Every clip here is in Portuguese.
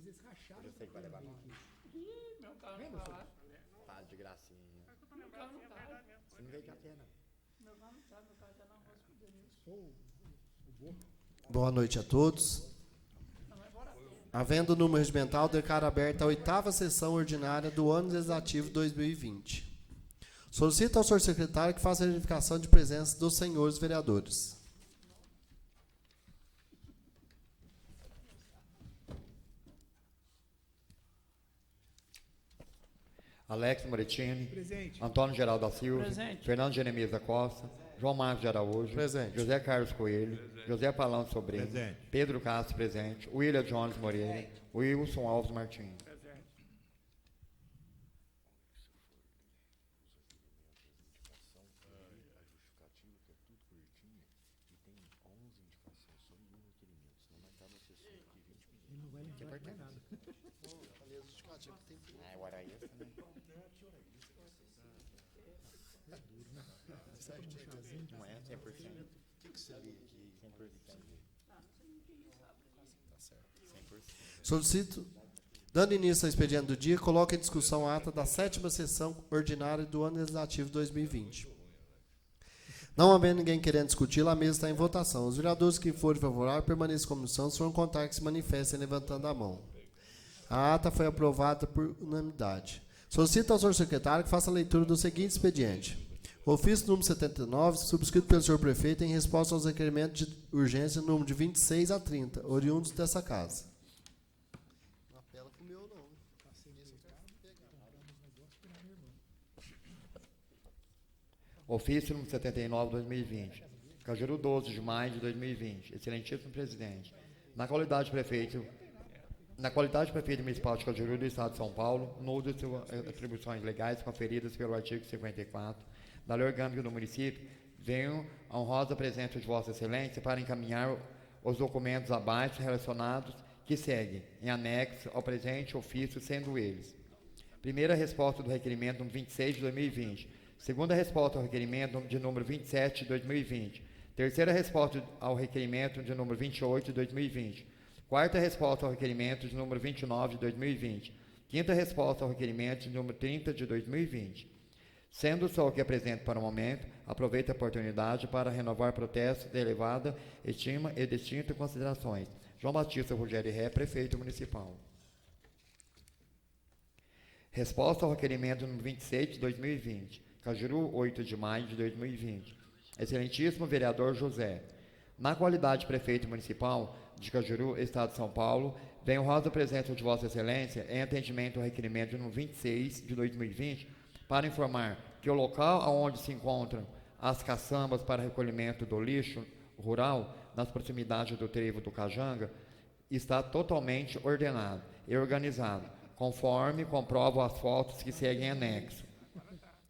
eles racharam. Eu sei que vai levar nome. Ih, meu carro não tá lá. Tá de gracinha. Meu carro não tá. Você não veio de Atena. Meu carro não tá, meu carro tá na roça com o Denilson. Boa noite a todos. Não, vai embora. Havendo o número regimental, declaro aberta a 8ª sessão ordinária do ano legislativo 2020. Solicito ao senhor secretário que faça a verificação de presença dos senhores vereadores. Alex Moretini. Presente. Antônio Geraldo da Silva. Presente. Fernando Jeremias da Costa. João Marcos de Araújo. Presente. José Carlos Coelho. José Palão Sobrinho. Presente. Pedro Castro, presente. William Jones Moreira. Wilson Alves Martins. Ele não vai lembrar de mais nada. Agora é isso, né? Não é 100%. O que você lê aqui? 100%. Tá certo. 100%. Solicito, dando início ao expediente do dia, coloque em discussão a ata da 7ª sessão ordinária do ano legislativo 2020. Não havendo ninguém querendo discuti-la, a mesa está em votação. Os vereadores que forem favoráveis permaneçam como são, se forem contrários que se manifestem levantando a mão. A ata foi aprovada por unanimidade. Solicito ao senhor secretário que faça a leitura do seguinte expediente. Ofício número 79, subscrito pelo senhor prefeito em resposta aos requerimentos de urgência número de 26 a 30, oriundos dessa casa. Não apela com o meu, não. Ofício número 79, 2020. Cajuru, 12 de maio de 2020. Excelentíssimo presidente. Na qualidade de prefeito municipal de Cajuru do Estado de São Paulo, no uso de suas atribuições legais conferidas pelo artigo 54 da Lei Orgânica do Município, venho a honrosa presença de Vossa Excelência para encaminhar os documentos abaixo relacionados que seguem, em anexo ao presente ofício, sendo eles: primeira resposta do requerimento número 26 de 2020, segunda resposta ao requerimento de número 27 de 2020, terceira resposta ao requerimento de número 28 de 2020, quarta resposta ao requerimento de número 29 de 2020, quinta resposta ao requerimento de número 30 de 2020. Sendo só o que apresento para o momento, aproveito a oportunidade para renovar protestos de elevada estima e distintas considerações. João Batista Rogério Ré, prefeito municipal. Resposta ao requerimento número 26 de 2020, Cajuru, 8 de maio de 2020. Excelentíssimo vereador José, na qualidade de prefeito municipal de Cajuru, Estado de São Paulo, venho honrosa presença de Vossa Excelência em atendimento ao requerimento número 26 de 2020, para informar que o local onde se encontram as caçambas para recolhimento do lixo rural, nas proximidades do trevo do Cajanga, está totalmente ordenado e organizado, conforme comprovam as fotos que seguem em anexo.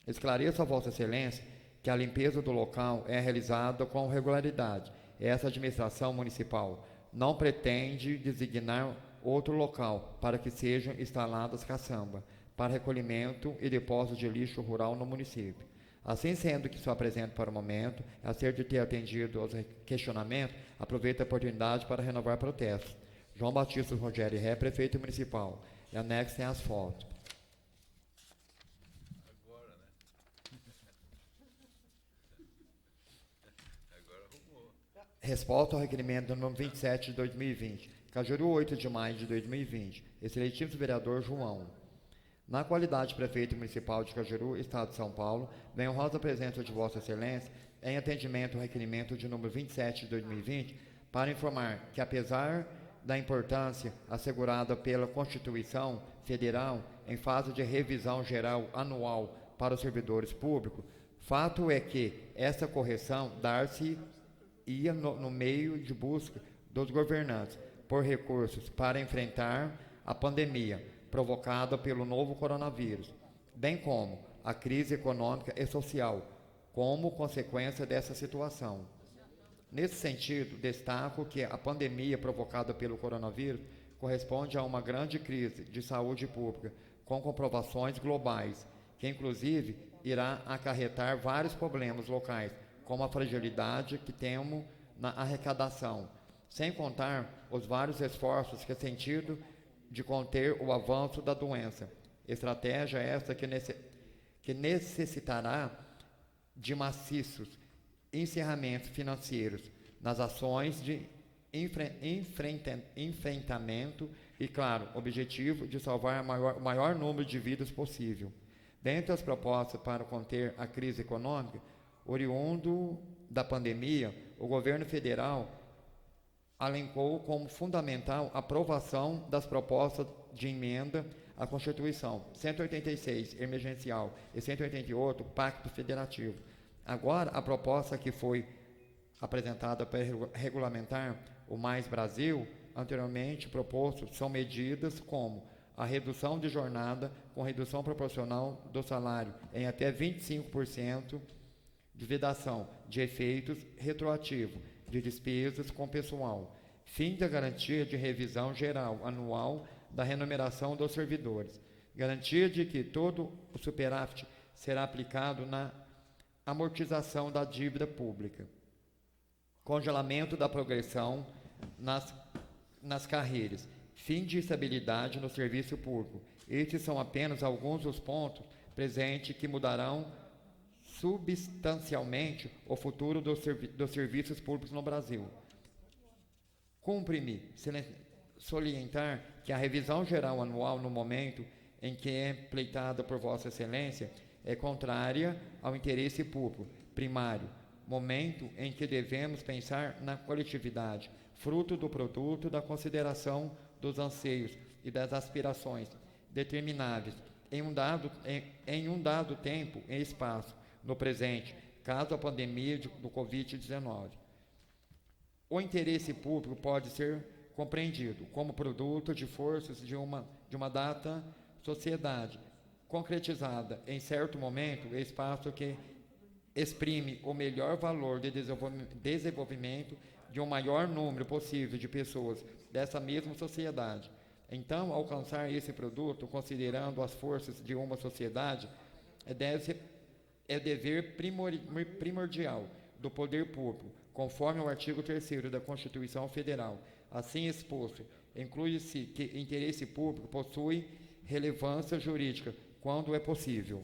Esclareço a Vossa Excelência que a limpeza do local é realizada com regularidade. Essa administração municipal não pretende designar outro local para que sejam instaladas caçambas para recolhimento e depósito de lixo rural no município. Assim sendo que só apresento para o momento, a ser de ter atendido aos questionamentos, aproveito a oportunidade para renovar protestos. João Batista Rogério Ré, prefeito municipal. E anexem as fotos. Resposta ao requerimento número 27 de 2020. Cajuru, 8 de maio de 2020. Excelentíssimo vereador João. Na qualidade de prefeito municipal de Cajuru, Estado de São Paulo, venho honrosa presença de Vossa Excelência em atendimento ao requerimento de número 27 de 2020, para informar que, apesar da importância assegurada pela Constituição Federal em fase de revisão geral anual para os servidores públicos, fato é que essa correção dar-se-ia no meio de busca dos governantes por recursos para enfrentar a pandemia provocada pelo novo coronavírus, bem como a crise econômica e social, como consequência dessa situação. Nesse sentido, destaco que a pandemia provocada pelo coronavírus corresponde a uma grande crise de saúde pública, com comprovações globais, que inclusive irá acarretar vários problemas locais, como a fragilidade que temos na arrecadação, sem contar os vários esforços que é sentido de conter o avanço da doença. Estratégia esta que necessitará de maciços encerramentos financeiros nas ações de enfrentamento e, claro, objetivo de salvar o maior número de vidas possível. Dentre as propostas para conter a crise econômica, oriundo da pandemia, o governo federal alencou como fundamental a aprovação das propostas de emenda à Constituição, 186, emergencial, e 188, Pacto Federativo. Agora, a proposta que foi apresentada para regulamentar o Mais Brasil, anteriormente proposto, são medidas como a redução de jornada com redução proporcional do salário em até 25% de vedação de efeitos retroativos de despesas com pessoal, fim da garantia de revisão geral anual da remuneração dos servidores, garantia de que todo o superávit será aplicado na amortização da dívida pública, congelamento da progressão nas carreiras, fim de estabilidade no serviço público. Estes são apenas alguns dos pontos presentes que mudarão substancialmente o futuro dos serviços públicos no Brasil. Cumpre-me salientar que a revisão geral anual, no momento em que é pleitada por Vossa Excelência, é contrária ao interesse público primário, momento em que devemos pensar na coletividade, fruto do produto da consideração dos anseios e das aspirações determináveis em um dado tempo e espaço, no presente, caso a pandemia do Covid-19. O interesse público pode ser compreendido como produto de forças de uma data sociedade, concretizada em certo momento e espaço que exprime o melhor valor de desenvolvimento de um maior número possível de pessoas dessa mesma sociedade. Então, alcançar esse produto, considerando as forças de uma sociedade, é dever primordial do poder público, conforme o artigo 3º da Constituição Federal. Assim exposto, inclui-se que interesse público possui relevância jurídica quando é possível.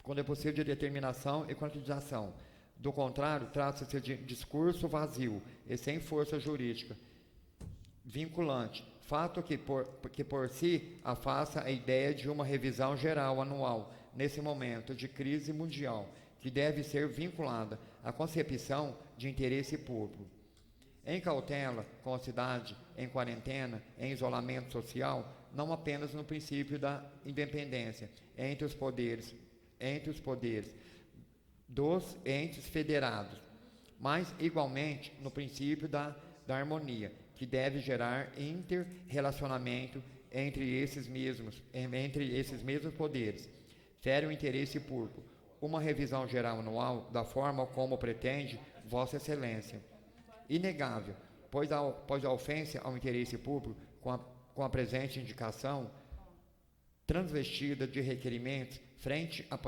Quando é possível de determinação e quantização. Do contrário, trata-se de discurso vazio e sem força jurídica vinculante, fato que por si afasta a ideia de uma revisão geral anual nesse momento de crise mundial, que deve ser vinculada à concepção de interesse público. Em cautela, com a cidade em quarentena, em isolamento social, não apenas no princípio da independência entre os poderes dos entes federados, mas igualmente no princípio da harmonia, que deve gerar inter-relacionamento entre esses mesmos poderes. Fere o interesse público, uma revisão geral anual da forma como pretende Vossa Excelência. Inegável, pois a ofensa ao interesse público com a presente indicação transvestida de requerimentos frente à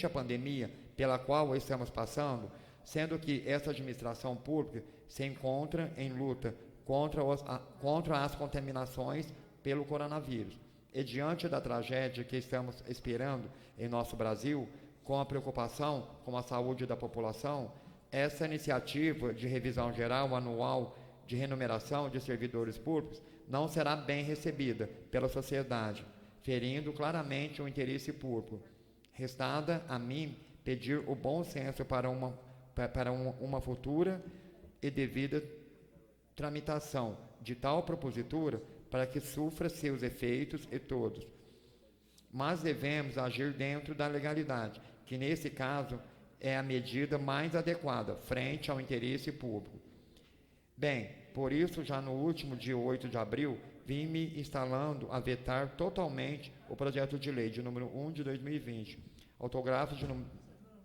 pandemia pela qual estamos passando, sendo que essa administração pública se encontra em luta contra as contaminações pelo coronavírus. E diante da tragédia que estamos esperando em nosso Brasil, com a preocupação com a saúde da população, essa iniciativa de revisão geral anual de remuneração de servidores públicos não será bem recebida pela sociedade, ferindo claramente o interesse público. Restada a mim pedir o bom senso para uma futura e devida tramitação de tal propositura para que sofra seus efeitos e todos. Mas devemos agir dentro da legalidade, que nesse caso é a medida mais adequada frente ao interesse público. Bem, por isso, já no último dia 8 de abril, vim me instalando a vetar totalmente o projeto de lei de número 1 de 2020, autógrafo de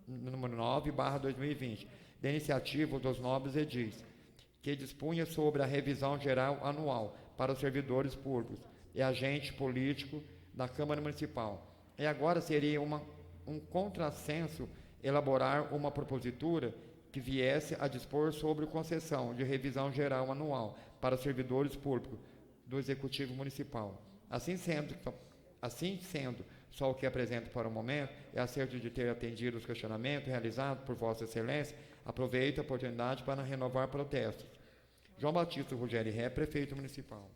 número 9/2020, da iniciativa dos nobres edis, que dispunha sobre a revisão geral anual para os servidores públicos e agente político da Câmara Municipal. E agora seria um contrassenso elaborar uma propositura que viesse a dispor sobre concessão de revisão geral anual para servidores públicos do Executivo Municipal. Assim sendo, só o que apresento para o momento é acerto de ter atendido os questionamentos realizados por Vossa Excelência. Aproveito a oportunidade para renovar protestos. João Batista Rogério Ré, Prefeito Municipal.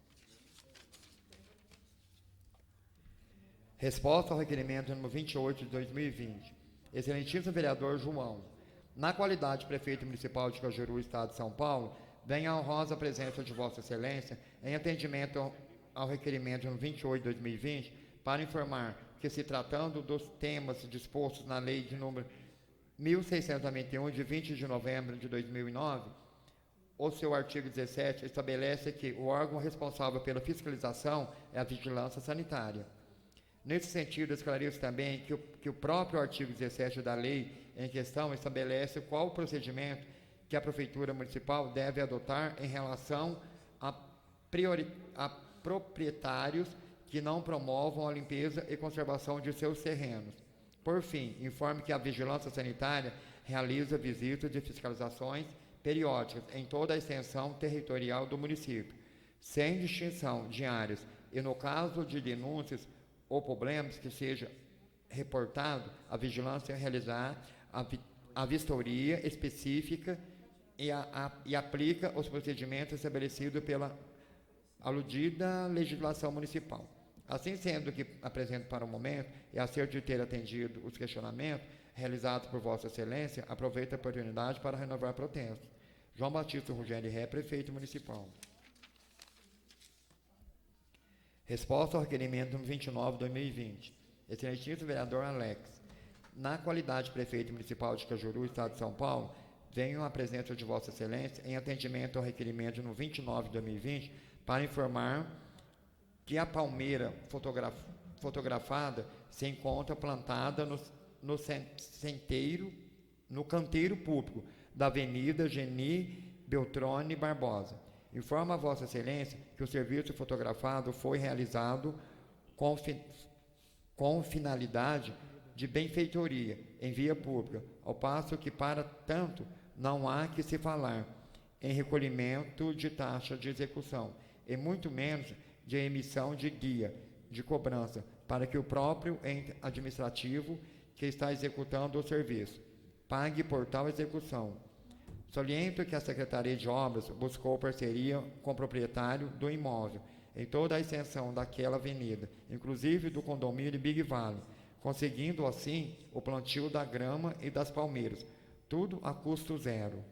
Resposta ao requerimento número 28 de 2020. Excelentíssimo vereador João, na qualidade de Prefeito Municipal de Cajuru, Estado de São Paulo, venho a honrosa presença de Vossa Excelência em atendimento ao requerimento número 28 de 2020 para informar que, se tratando dos temas dispostos na Lei de número 1691, de 20 de novembro de 2009, o seu artigo 17 estabelece que o órgão responsável pela fiscalização é a vigilância sanitária. Nesse sentido, esclareço também que o próprio artigo 17 da lei em questão estabelece qual o procedimento que a Prefeitura Municipal deve adotar em relação a proprietários que não promovam a limpeza e conservação de seus terrenos. Por fim, informe que a Vigilância Sanitária realiza visitas de fiscalizações periódicas em toda a extensão territorial do município, sem distinção de áreas, e no caso de denúncias ou problemas que seja reportado, a vigilância realizar a vistoria específica e aplica os procedimentos estabelecidos pela aludida legislação municipal. Assim sendo, o que apresento para o momento é acerto de ter atendido os questionamentos realizados por Vossa Excelência. Aproveito a oportunidade para renovar protestos. João Batista Rogério Ré, Prefeito Municipal. Resposta ao requerimento número 29 de 2020. Excelentíssimo vereador Alex, na qualidade de Prefeito Municipal de Cajuru, Estado de São Paulo, venho à presença de Vossa Excelência em atendimento ao requerimento número 29 de 2020 para informar que a palmeira fotografada se encontra plantada no canteiro público da Avenida Geni Beltrone Barbosa. Informa a Vossa Excelência que o serviço fotografado foi realizado com finalidade de benfeitoria em via pública, ao passo que, para tanto, não há que se falar em recolhimento de taxa de execução, e muito menos de emissão de guia de cobrança, para que o próprio ente administrativo que está executando o serviço pague por tal execução. Saliento que a Secretaria de Obras buscou parceria com o proprietário do imóvel em toda a extensão daquela avenida, inclusive do condomínio Big Valley, conseguindo assim o plantio da grama e das palmeiras, tudo a custo zero.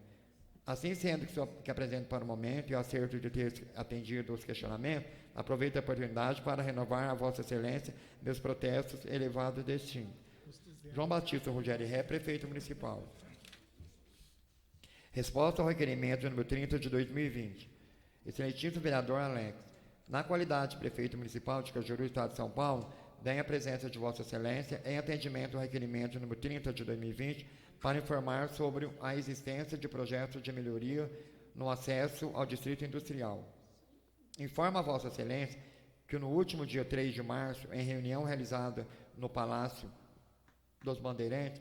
Assim sendo, que apresento para o momento e o acerto de ter atendido os questionamentos, aproveito a oportunidade para renovar a Vossa Excelência meus protestos elevados destino. João Batista Rogério Ré, Prefeito Municipal. Resposta ao requerimento número 30 de 2020. Excelentíssimo vereador Alex, na qualidade de Prefeito Municipal de Cajuru, Estado de São Paulo, venho à presença de Vossa Excelência em atendimento ao requerimento número 30 de 2020 para informar sobre a existência de projetos de melhoria no acesso ao Distrito Industrial. Informa a Vossa Excelência que no último dia 3 de março, em reunião realizada no Palácio dos Bandeirantes,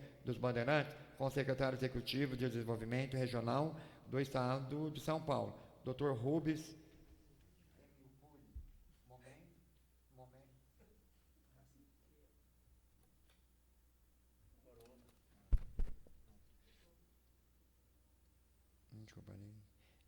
com o secretário executivo de Desenvolvimento Regional do Estado de São Paulo, Dr. Rubens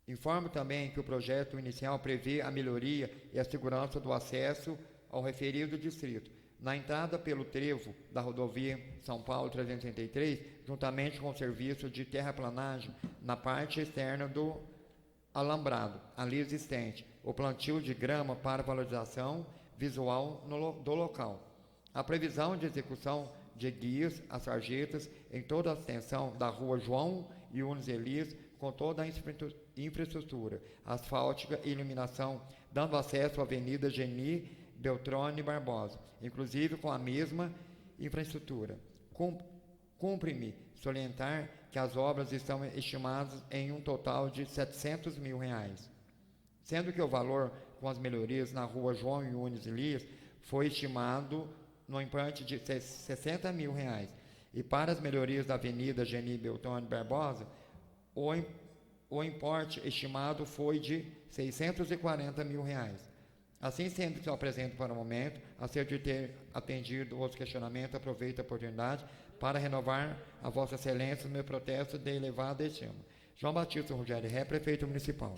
Informo também que o projeto inicial prevê a melhoria e a segurança do acesso ao referido distrito, na entrada pelo trevo da rodovia São Paulo 333, juntamente com o serviço de terraplanagem na parte externa do alambrado, ali existente, o plantio de grama para valorização visual do local. A previsão de execução de guias a sarjetas em toda a extensão da rua João Yunes Elias, com toda a infraestrutura asfáltica e iluminação, dando acesso à Avenida Geni Beltrone Barbosa, inclusive com a mesma infraestrutura. Cumpre-me salientar que as obras estão estimadas em um total de R$700 mil, sendo que o valor com as melhorias na rua João Yunes Elias foi estimado no importe de R$60 mil, E para as melhorias da Avenida Geni Beltrame Barbosa, o importe estimado foi de R$ 640 mil. Assim sendo que eu apresento para o momento, a ser de ter atendido os questionamentos, aproveito a oportunidade para renovar a Vossa Excelência no meu protesto de elevada estima. João Batista Rogério Ré, Prefeito Municipal.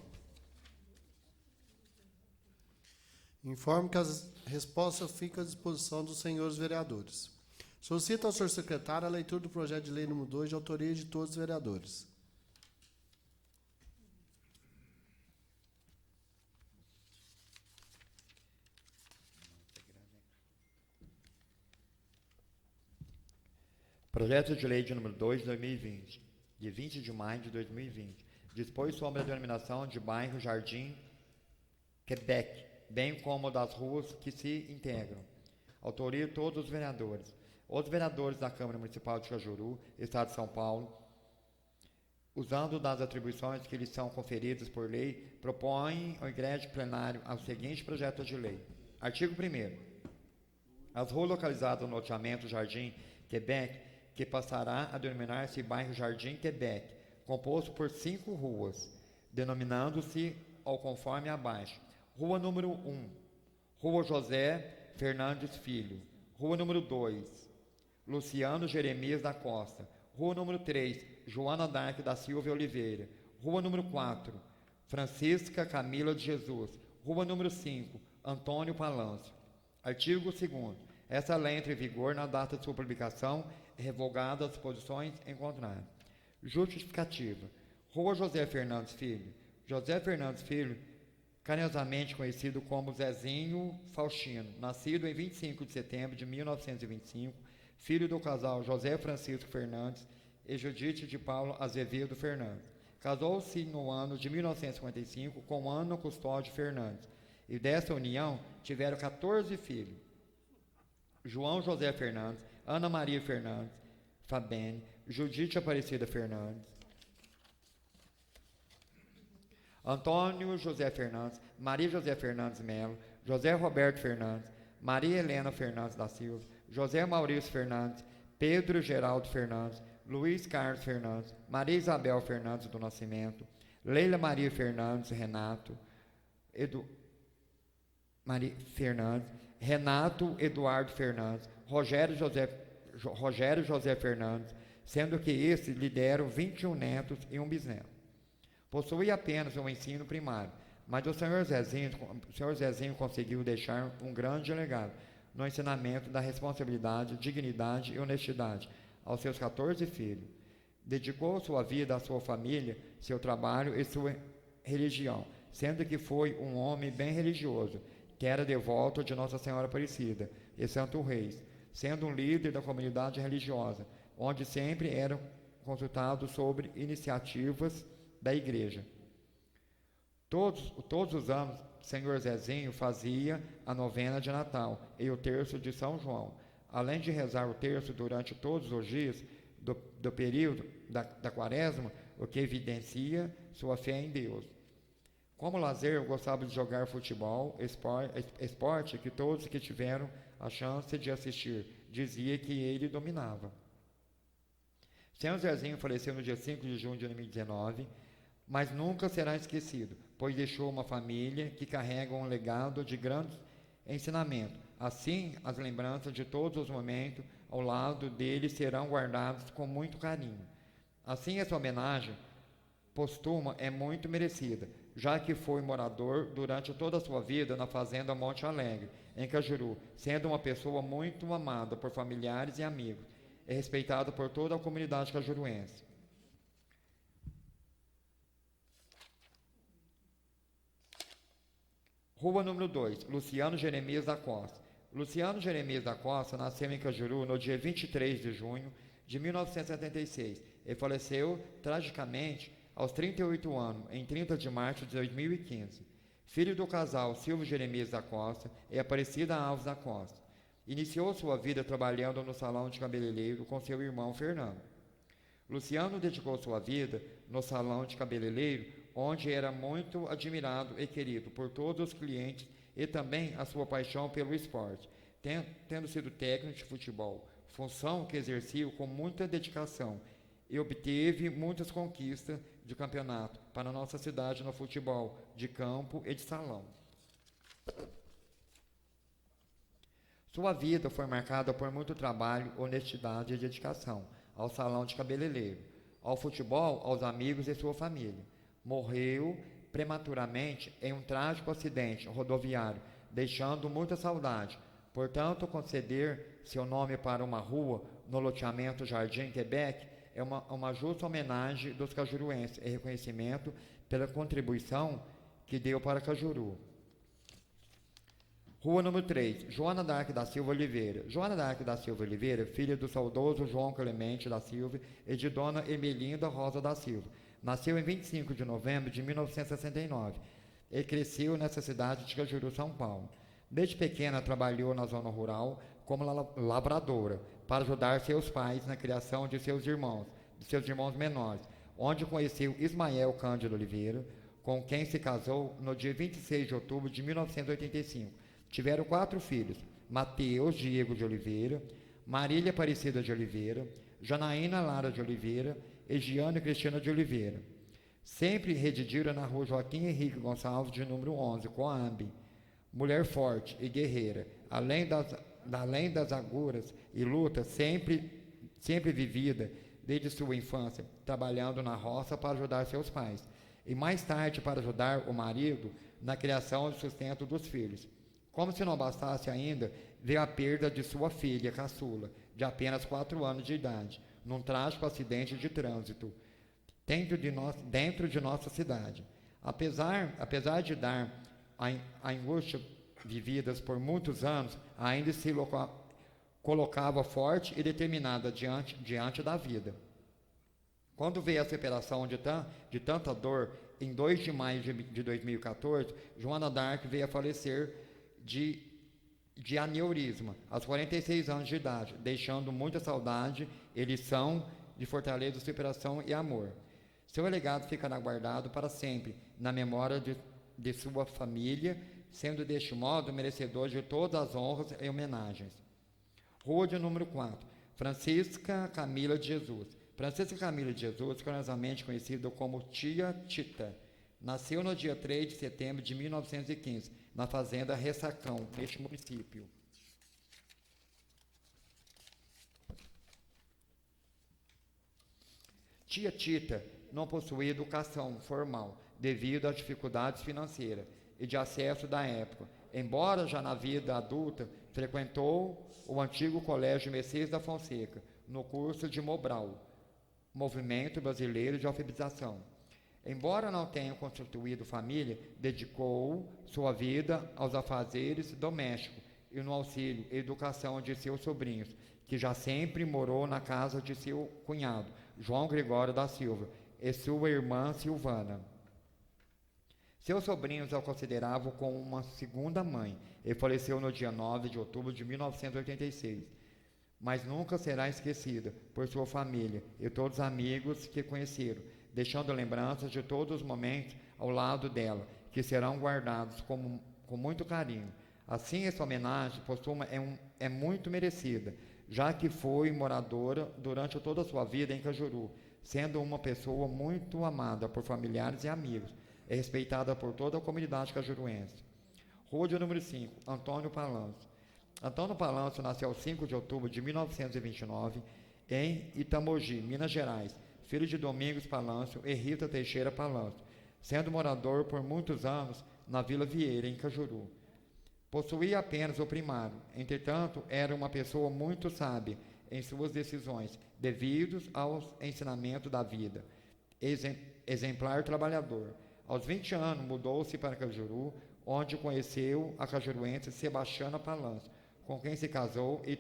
Informo que as respostas ficam à disposição dos senhores vereadores. Solicito ao senhor secretário a leitura do projeto de lei número 2, de autoria de todos os vereadores. Projeto de lei de número 2 de 2020, de 20 de maio de 2020, dispõe sobre a denominação de bairro Jardim Quebec, bem como das ruas que se integram. Autoria de todos os vereadores. Os vereadores da Câmara Municipal de Cajuru, Estado de São Paulo, usando das atribuições que lhes são conferidas por lei, propõem ao egrégio plenário o seguinte projeto de lei. Artigo 1º. As ruas localizadas no loteamento Jardim Quebec, que passará a denominar-se bairro Jardim Quebec, composto por 5 ruas, denominando-se ao conforme abaixo. Rua número 1, Rua José Fernandes Filho. Rua número 2, Luciano Jeremias da Costa. Rua número 3, Joana Darque da Silva Oliveira. Rua número 4, Francisca Camila de Jesus. Rua número 5, Antônio Palâncio. Artigo 2º. Essa lei entra em vigor na data de sua publicação, revogadas as disposições em contrário. Justificativa. Rua José Fernandes Filho. José Fernandes Filho, carinhosamente conhecido como Zezinho Faustino, nascido em 25 de setembro de 1925, filho do casal José Francisco Fernandes e Judite de Paulo Azevedo Fernandes. Casou-se no ano de 1955 com Ana Custódio Fernandes, e dessa união tiveram 14 filhos. João José Fernandes, Ana Maria Fernandes, Fabene, Judite Aparecida Fernandes, Antônio José Fernandes, Maria José Fernandes Melo, José Roberto Fernandes, Maria Helena Fernandes da Silva, José Maurício Fernandes, Pedro Geraldo Fernandes, Luiz Carlos Fernandes, Maria Isabel Fernandes do Nascimento, Leila Maria Fernandes Renato, Renato Eduardo Fernandes, Rogério José Fernandes, sendo que esses lhe deram 21 netos e um bisneto. Possuía apenas um ensino primário, mas o senhor Zezinho conseguiu deixar um grande legado no ensinamento da responsabilidade, dignidade e honestidade aos seus 14 filhos. Dedicou sua vida à sua família, seu trabalho e sua religião, sendo que foi um homem bem religioso, que era devoto de Nossa Senhora Aparecida e Santo Reis, sendo um líder da comunidade religiosa, onde sempre eram consultados sobre iniciativas da igreja. Todos os anos, senhor Zezinho fazia a novena de Natal e o terço de São João, além de rezar o terço durante todos os dias do período da quaresma, o que evidencia sua fé em Deus. Como lazer, gostava de jogar futebol, esporte que todos que tiveram a chance de assistir dizia que ele dominava. Senhor Zezinho faleceu no dia 5 de junho de 2019, mas nunca será esquecido, pois deixou uma família que carrega um legado de grande ensinamento. Assim, as lembranças de todos os momentos ao lado dele serão guardadas com muito carinho. Assim, essa homenagem póstuma é muito merecida, já que foi morador durante toda a sua vida na fazenda Monte Alegre, em Cajuru, sendo uma pessoa muito amada por familiares e amigos, e respeitado por toda a comunidade cajuruense. Rua número 2, Luciano Jeremias da Costa. Luciano Jeremias da Costa nasceu em Cajuru no dia 23 de junho de 1976 e faleceu tragicamente aos 38 anos, em 30 de março de 2015. Filho do casal Silvio Jeremias da Costa e Aparecida Alves da Costa. Iniciou sua vida trabalhando no salão de cabeleireiro com seu irmão Fernando. Luciano dedicou sua vida no salão de cabeleireiro, onde era muito admirado e querido por todos os clientes, e também a sua paixão pelo esporte, tendo sido técnico de futebol, função que exercia com muita dedicação e obteve muitas conquistas de campeonato para a nossa cidade no futebol de campo e de salão. Sua vida foi marcada por muito trabalho, honestidade e dedicação ao salão de cabeleireiro, ao futebol, aos amigos e sua família. Morreu prematuramente em um trágico acidente rodoviário, deixando muita saudade. Portanto, conceder seu nome para uma rua no loteamento Jardim Quebec é uma justa homenagem dos cajuruenses e reconhecimento pela contribuição que deu para Cajuru. Rua número 3, Joana d'Arc da Silva Oliveira. Joana d'Arc da Silva Oliveira, filha do saudoso João Clemente da Silva e de Dona Emelinda Rosa da Silva. Nasceu em 25 de novembro de 1969 e cresceu nessa cidade de Cajuru, São Paulo. Desde pequena trabalhou na zona rural como lavradora para ajudar seus pais na criação de seus irmãos menores, onde conheceu Ismael Cândido Oliveira, com quem se casou no dia 26 de outubro de 1985. Tiveram 4 filhos: Mateus Diego de Oliveira, Marília Aparecida de Oliveira, Janaína Lara de Oliveira e Giane Cristina de Oliveira. Sempre residiram na rua Joaquim Henrique Gonçalves, de número 11, Coambi. Mulher forte e guerreira, além das agruras e lutas sempre vivida desde sua infância, trabalhando na roça para ajudar seus pais, e mais tarde para ajudar o marido na criação e sustento dos filhos. Como se não bastasse ainda, veio a perda de sua filha, caçula, de apenas 4 anos de idade, num trágico acidente de trânsito, dentro de nossa cidade. Apesar de dar a angústia vividas por muitos anos, ainda se colocava forte e determinada diante da vida. Quando veio a separação de tanta dor, em 2 de maio de 2014, Joana d'Arc veio a falecer de aneurisma, aos 46 anos de idade, deixando muita saudade e lição de fortaleza, superação e amor. Seu legado ficará guardado para sempre na memória de sua família, sendo deste modo merecedor de todas as honras e homenagens. Rua de número 4, Francisca Camila de Jesus. Francisca Camila de Jesus, carinhosamente conhecida como Tia Tita, nasceu no dia 3 de setembro de 1915, na fazenda Ressacão, neste município. Tia Tita não possuía educação formal, devido às dificuldades financeiras e de acesso da época. Embora já na vida adulta, frequentou o antigo Colégio Messias da Fonseca, no curso de Mobral, Movimento Brasileiro de Alfabetização. Embora não tenha constituído família, dedicou sua vida aos afazeres domésticos e no auxílio e educação de seus sobrinhos, que já sempre morou na casa de seu cunhado, João Gregório da Silva, e sua irmã Silvana. Seus sobrinhos a consideravam como uma segunda mãe. Ele faleceu no dia 9 de outubro de 1986. Mas nunca será esquecida por sua família e todos os amigos que conheceram, deixando lembranças de todos os momentos ao lado dela, que serão guardados com muito carinho. Assim, essa homenagem póstuma é muito merecida, já que foi moradora durante toda a sua vida em Cajuru, sendo uma pessoa muito amada por familiares e amigos, e respeitada por toda a comunidade cajuruense. Rua de número 5, Antônio Palanço. Antônio Palanço nasceu 5 de outubro de 1929 em Itamogi, Minas Gerais, filho de Domingos Palanço e Rita Teixeira Palanço, sendo morador por muitos anos na Vila Vieira, em Cajuru. Possuía apenas o primário, entretanto, era uma pessoa muito sábia em suas decisões, devidos aos ensinamentos da vida. Exemplar trabalhador. Aos 20 anos, mudou-se para Cajuru, onde conheceu a cajuruense Sebastiana Palanço, com quem se casou e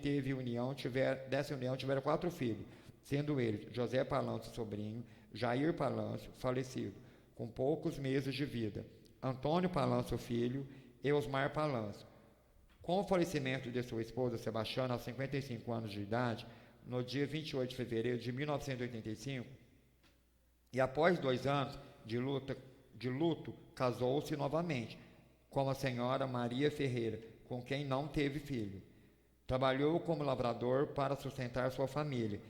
dessa união tiveram 4 filhos, sendo eles José Palanço, sobrinho, Jair Palanço, falecido, com poucos meses de vida, Antônio Palanço, filho, e Osmar Palanço. Com o falecimento de sua esposa Sebastiana, aos 55 anos de idade, no dia 28 de fevereiro de 1985, e após 2 anos de luto, casou-se novamente com a senhora Maria Ferreira, com quem não teve filho. Trabalhou como lavrador para sustentar sua família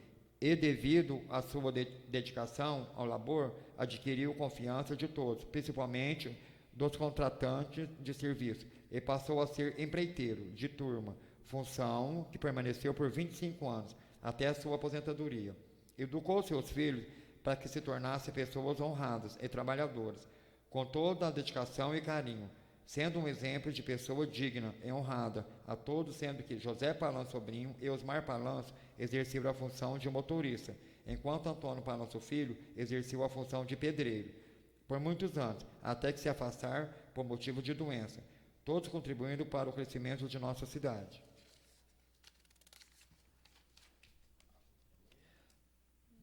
e, devido à sua dedicação ao labor, adquiriu confiança de todos, principalmente dos contratantes de serviço, e passou a ser empreiteiro de turma, função que permaneceu por 25 anos, até a sua aposentadoria. Educou seus filhos para que se tornassem pessoas honradas e trabalhadoras, com toda a dedicação e carinho, sendo um exemplo de pessoa digna e honrada a todos, sendo que José Palanço Sobrinho e Osmar Palanço exerceram a função de motorista, enquanto Antônio Palanço Filho exerceu a função de pedreiro, por muitos anos, até que se afastar por motivo de doença, todos contribuindo para o crescimento de nossa cidade.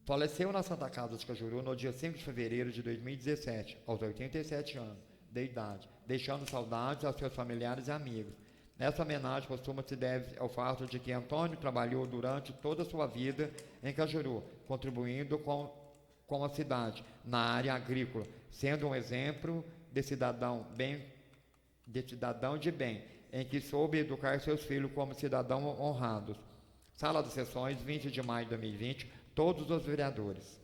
Faleceu na Santa Casa de Cajuru no dia 5 de fevereiro de 2017, aos 87 anos de idade, deixando saudades aos seus familiares e amigos. Essa homenagem póstuma se deve ao fato de que Antônio trabalhou durante toda a sua vida em Cajuru, contribuindo com a cidade na área agrícola, sendo um exemplo de cidadão de bem, em que soube educar seus filhos como cidadãos honrados. Sala de Sessões, 20 de maio de 2020, todos os vereadores.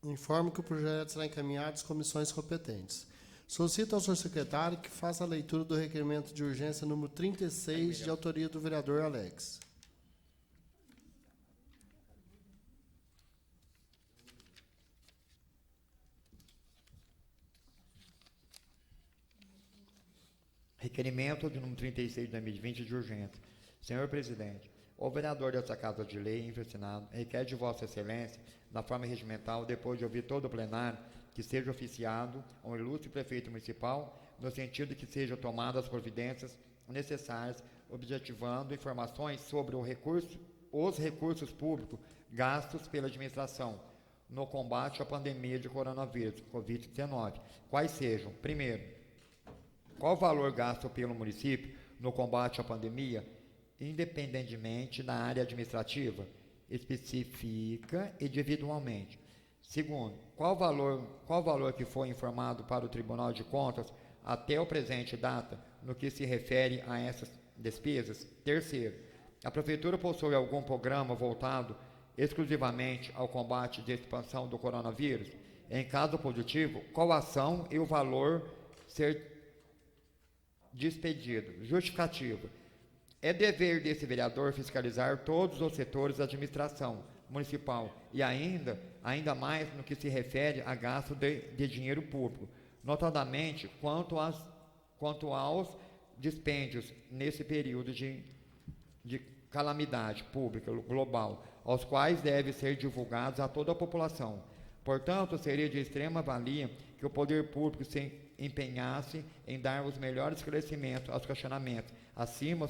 Informo que o projeto será encaminhado às comissões competentes. Solicito ao senhor secretário que faça a leitura do requerimento de urgência número 36, de autoria do vereador Alex. Requerimento de número 36 de 2020 de urgência. Senhor presidente, o vereador dessa Casa de Lei, em Senado, requer de Vossa Excelência, na forma regimental, depois de ouvir todo o plenário, que seja oficiado ao ilustre prefeito municipal, no sentido de que sejam tomadas as providências necessárias, objetivando informações sobre os recursos públicos gastos pela administração no combate à pandemia de coronavírus, Covid-19. Quais sejam, primeiro, qual o valor gasto pelo município no combate à pandemia, independentemente da área administrativa, especifica individualmente. Segundo, qual valor que foi informado para o Tribunal de Contas até o presente data no que se refere a essas despesas? Terceiro, a Prefeitura possui algum programa voltado exclusivamente ao combate de expansão do coronavírus? Em caso positivo, qual a ação e o valor ser despedido? Justificativa. É dever desse vereador fiscalizar todos os setores da administração municipal e ainda mais no que se refere a gasto de dinheiro público, notadamente quanto aos dispêndios nesse período de calamidade pública global, aos quais devem ser divulgados a toda a população. Portanto, seria de extrema valia que o poder público se empenhasse em dar os melhores esclarecimentos aos questionamentos acima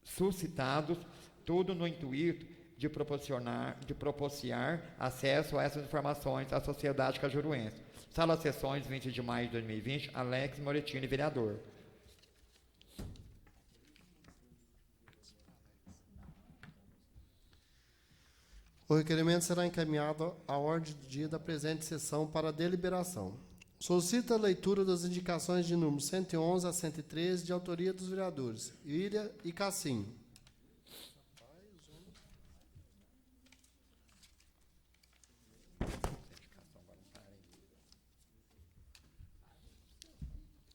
suscitados, tudo no intuito de proporcionar acesso a essas informações à sociedade cajuruense. Sala de Sessões, 20 de maio de 2020, Alex Moretini, vereador. O requerimento será encaminhado à ordem do dia da presente sessão para deliberação. Solicita a leitura das indicações de número 111 a 113, de autoria dos vereadores Ilha e Cassim.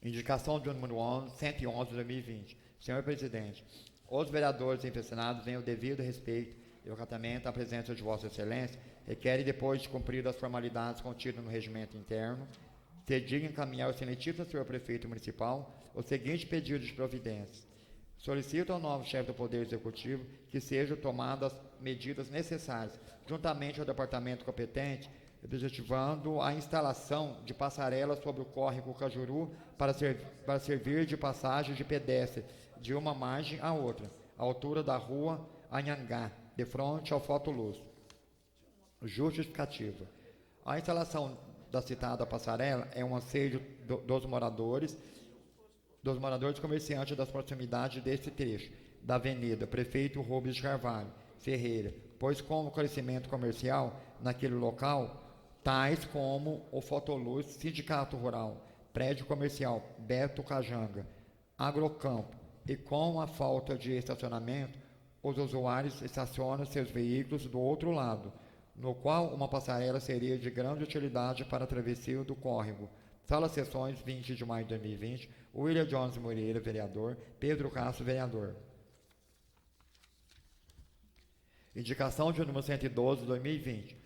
Indicação de número 111 de 2020. Senhor presidente, os vereadores impressionados têm o devido respeito e acatamento à presença de Vossa Excelência, requerem, depois de cumpridas as formalidades contidas no regimento interno, ser digno encaminhar ao excelentíssimo senhor prefeito municipal o seguinte pedido de providências. Solicito ao novo chefe do Poder Executivo que sejam tomadas as medidas necessárias, juntamente ao departamento competente, objetivando a instalação de passarelas sobre o córrego Cajuru para servir de passagem de pedestre de uma margem à outra, à altura da rua Anhangá, de frente ao Fotoluz. Justificativa. A instalação da citada passarela é um anseio dos moradores comerciantes das proximidades deste trecho da Avenida Prefeito Rubens de Carvalho Ferreira, pois como crescimento comercial naquele local, tais como o Fotoluz, Sindicato Rural, Prédio Comercial Beto Cajanga, Agrocampo, e com a falta de estacionamento, os usuários estacionam seus veículos do outro lado, no qual uma passarela seria de grande utilidade para a travessia do córrego. Sala Sessões, 20 de maio de 2020. William Jones Moreira, vereador. Pedro Castro, vereador. Indicação de número 112 de 2020.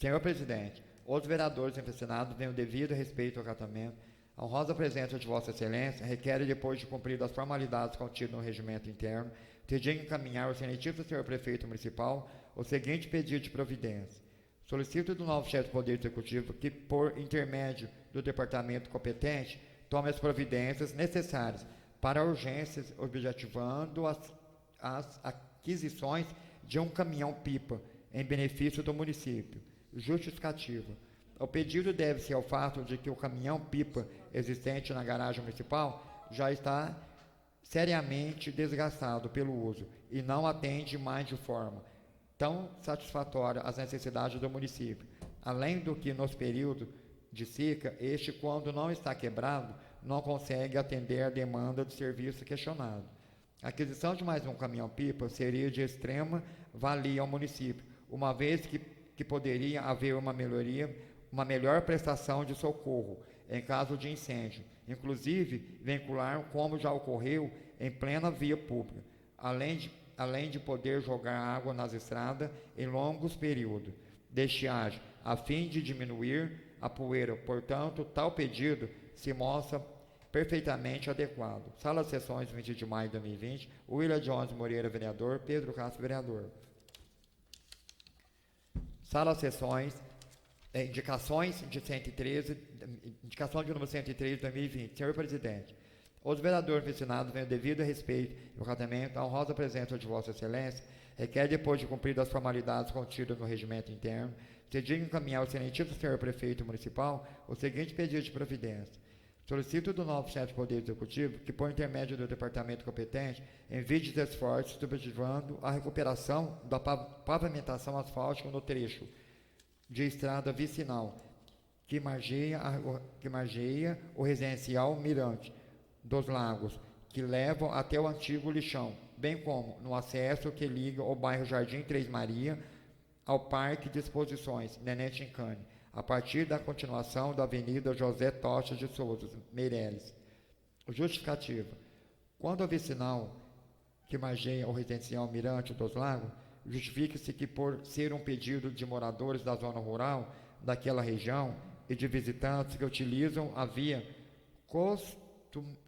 Senhor Presidente, os vereadores empensionados têm o devido respeito ao acatamento. A honrosa presença de Vossa Excelência requer, depois de cumpridas as formalidades contidas no regimento interno, de encaminhar ao excelentíssimo senhor prefeito municipal o seguinte pedido de providência. Solicito do novo chefe do Poder Executivo que, por intermédio do departamento competente, tome as providências necessárias para urgências, objetivando as aquisições de um caminhão-pipa em benefício do município. Justificativa. O pedido deve-se ao fato de que o caminhão-pipa existente na garagem municipal já está seriamente desgastado pelo uso e não atende mais de forma tão satisfatória às necessidades do município. Além do que, nos períodos de seca, este, quando não está quebrado, não consegue atender a demanda de serviço questionado. A aquisição de mais um caminhão-pipa seria de extrema valia ao município, uma vez que poderia haver uma melhor prestação de socorro em caso de incêndio, inclusive vincular como já ocorreu em plena via pública, além de poder jogar água nas estradas em longos períodos de estiagem, a fim de diminuir a poeira. Portanto, tal pedido se mostra perfeitamente adequado. Sala de Sessões, 20 de maio de 2020. William Jones Moreira, vereador. Pedro Castro, vereador. Sala de Sessões, indicações de 113, indicação de número 103 de 2020. Senhor Presidente, os vereadores mencionados têm o devido respeito e acatamento à honrosa presença de Vossa Excelência, requer, depois de cumpridas as formalidades contidas no regimento interno, se diga encaminhar ao excelentíssimo senhor prefeito municipal o seguinte pedido de providência. Solicito do novo chefe do Poder Executivo que, por intermédio do departamento competente, envie os esforços subsidiando a recuperação da pavimentação asfáltica no trecho de estrada vicinal que margeia o residencial Mirante dos Lagos, que levam até o antigo lixão, bem como no acesso que liga o bairro Jardim Três Maria ao Parque de Exposições Neném Chincane, a partir da continuação da Avenida José Tocha de Souza, Meireles. Justificativa. Quando a vicinal que margeia o residencial Mirante dos Lagos, justifica-se que, por ser um pedido de moradores da zona rural daquela região e de visitantes que utilizam a via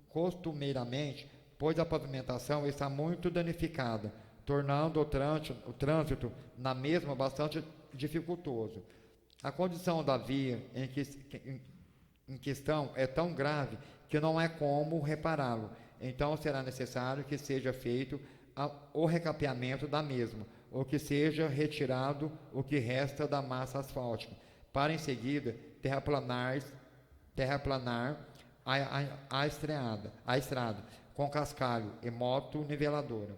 costumeiramente, pois a pavimentação está muito danificada, tornando o trânsito na mesma bastante dificultoso. A condição da via em questão é tão grave que não é como repará-lo. Então, será necessário que seja feito o recapeamento da mesma, ou que seja retirado o que resta da massa asfáltica, para em seguida terraplanar a estrada com cascalho e moto niveladora.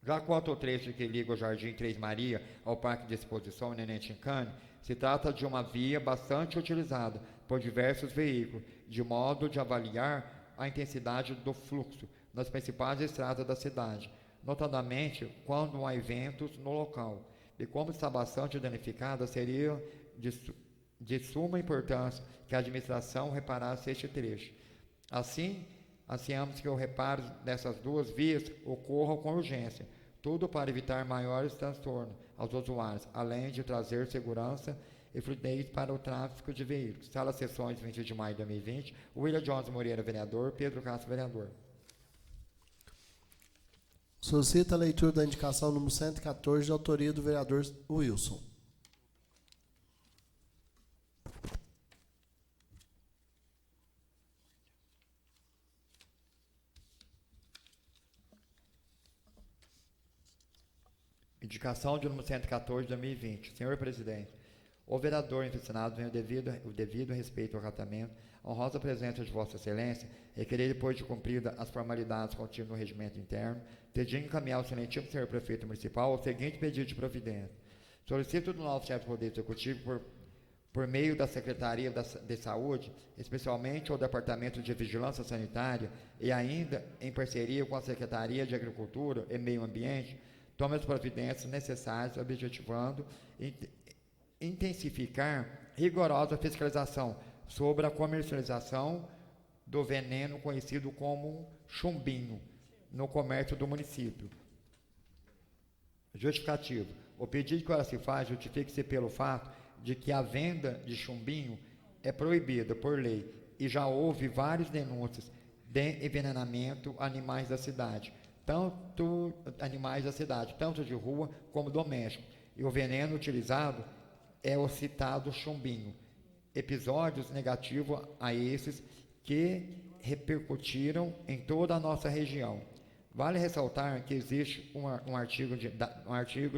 Já quanto ao trecho que liga o Jardim Três Maria ao Parque de Exposição Neném Chincane, se trata de uma via bastante utilizada por diversos veículos, de modo de avaliar a intensidade do fluxo nas principais estradas da cidade, notadamente quando há eventos no local. E como está bastante danificada, seria de suma importância que a administração reparasse este trecho. Assim, ansiamos que o reparo dessas duas vias ocorra com urgência, tudo para evitar maiores transtornos aos usuários, além de trazer segurança e fluidez para o tráfego de veículos. Sala Sessões, 20 de maio de 2020. William Jones Moreira, vereador. Pedro Castro, vereador. Solicita a leitura da indicação número 114, de autoria do vereador Wilson. Indicação de número 114 de 2020. Senhor Presidente, o vereador ensinado tem o devido respeito ao acatamento, a honrosa presença de Vossa Excelência, requerer, depois de cumprida as formalidades contidas no regimento interno, de encaminhar ao excelentíssimo senhor prefeito municipal o seguinte pedido de providência. Solicito do novo chefe do Poder Executivo, por meio da Secretaria de Saúde, especialmente o Departamento de Vigilância Sanitária, e ainda em parceria com a Secretaria de Agricultura e Meio Ambiente, tome as providências necessárias, objetivando intensificar rigorosa fiscalização sobre a comercialização do veneno conhecido como chumbinho no comércio do município. Justificativo. O pedido que ela se faz justifica-se pelo fato de que a venda de chumbinho é proibida por lei e já houve várias denúncias de envenenamento a animais da cidade, tanto de rua como doméstico, e o veneno utilizado é o citado chumbinho. Episódios negativos a esses que repercutiram em toda a nossa região. Vale ressaltar que existe um artigo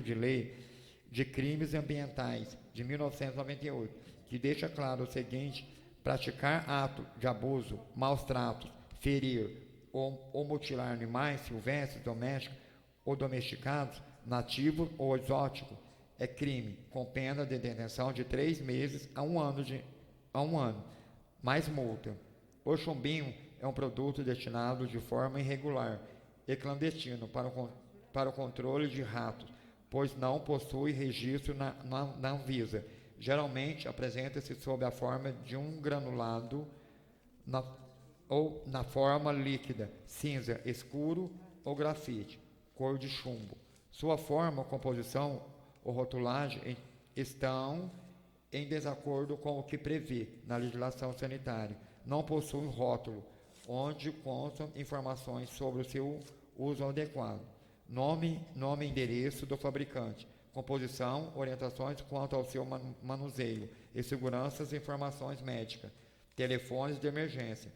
de lei de crimes ambientais de 1998, que deixa claro o seguinte: praticar ato de abuso, maus tratos, ferir ou mutilar animais silvestres, domésticos ou domesticados, nativos ou exóticos, é crime, com pena de detenção de 3 meses a 1 ano, mais multa. O chumbinho é um produto destinado de forma irregular e clandestino para o controle de ratos, pois não possui registro na Anvisa. Geralmente apresenta-se sob a forma de um granulado ou na forma líquida, cinza, escuro ou grafite, cor de chumbo. Sua forma, composição ou rotulagem estão em desacordo com o que prevê na legislação sanitária. Não possui rótulo, onde constam informações sobre o seu uso adequado. Nome e endereço do fabricante, composição, orientações quanto ao seu manuseio e seguranças e informações médicas, telefones de emergência.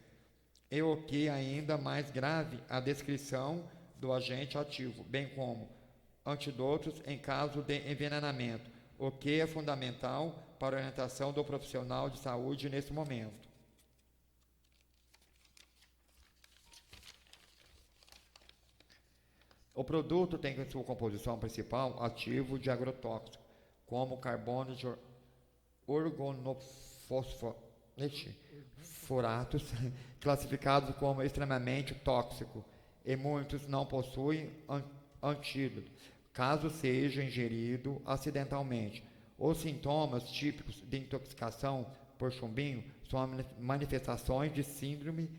E o que ainda mais grave, a descrição do agente ativo, bem como antídotos em caso de envenenamento, o que é fundamental para a orientação do profissional de saúde nesse momento. O produto tem em sua composição principal ativo de agrotóxico, como carbono de organofosforatos, classificados como extremamente tóxico, e muitos não possuem antídoto, caso seja ingerido acidentalmente. Os sintomas típicos de intoxicação por chumbinho são manifestações de síndrome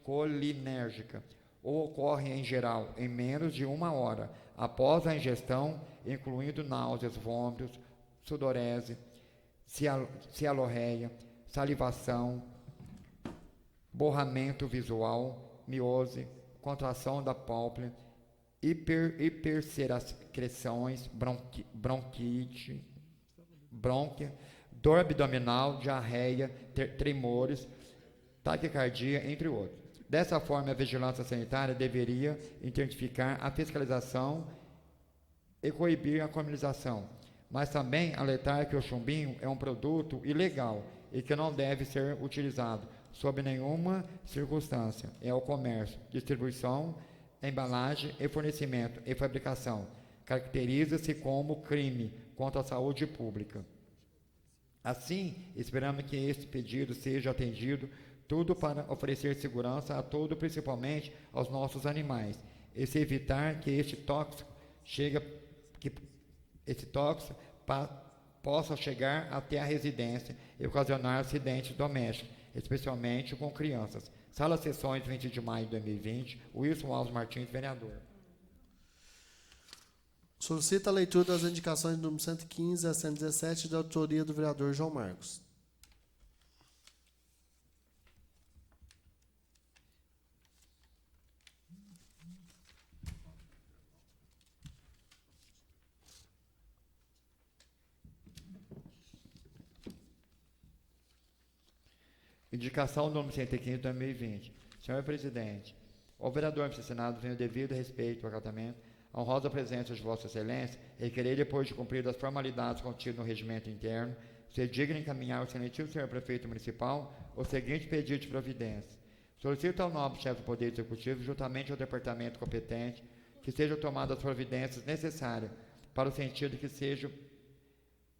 colinérgica, ou ocorrem em geral em menos de 1 hora após a ingestão, incluindo náuseas, vômitos, sudorese, cialorreia, salivação, borramento visual, miose, contração da pálpebra, hipersecreções, bronquite, brônquia, dor abdominal, diarreia, tremores, taquicardia, entre outros. Dessa forma, a vigilância sanitária deveria intensificar a fiscalização e coibir a comercialização, mas também alertar que o chumbinho é um produto ilegal e que não deve ser utilizado sob nenhuma circunstância. É o comércio, distribuição, embalagem e fornecimento e fabricação. Caracteriza-se como crime contra a saúde pública. Assim, esperamos que este pedido seja atendido, tudo para oferecer segurança a todos, principalmente aos nossos animais, e se evitar que este tóxico possa chegar até a residência e ocasionar acidentes domésticos, especialmente com crianças. Sala Sessões, 20 de maio de 2020, Wilson Alves Martins, vereador. Solicita a leitura das indicações número 115 a 117 da autoria do vereador João Marcos. Indicação número 115 de 2020. Senhor presidente, o vereador do Senado, vem o devido respeito e acatamento, a honrosa presença de Vossa Excelência, requerer, depois de cumprir as formalidades contidas no regimento interno, ser digno de encaminhar ao excelentíssimo senhor prefeito municipal o seguinte pedido de providência. Solicito ao nobre chefe do Poder Executivo, juntamente ao departamento competente, que sejam tomadas as providências necessárias para o sentido que seja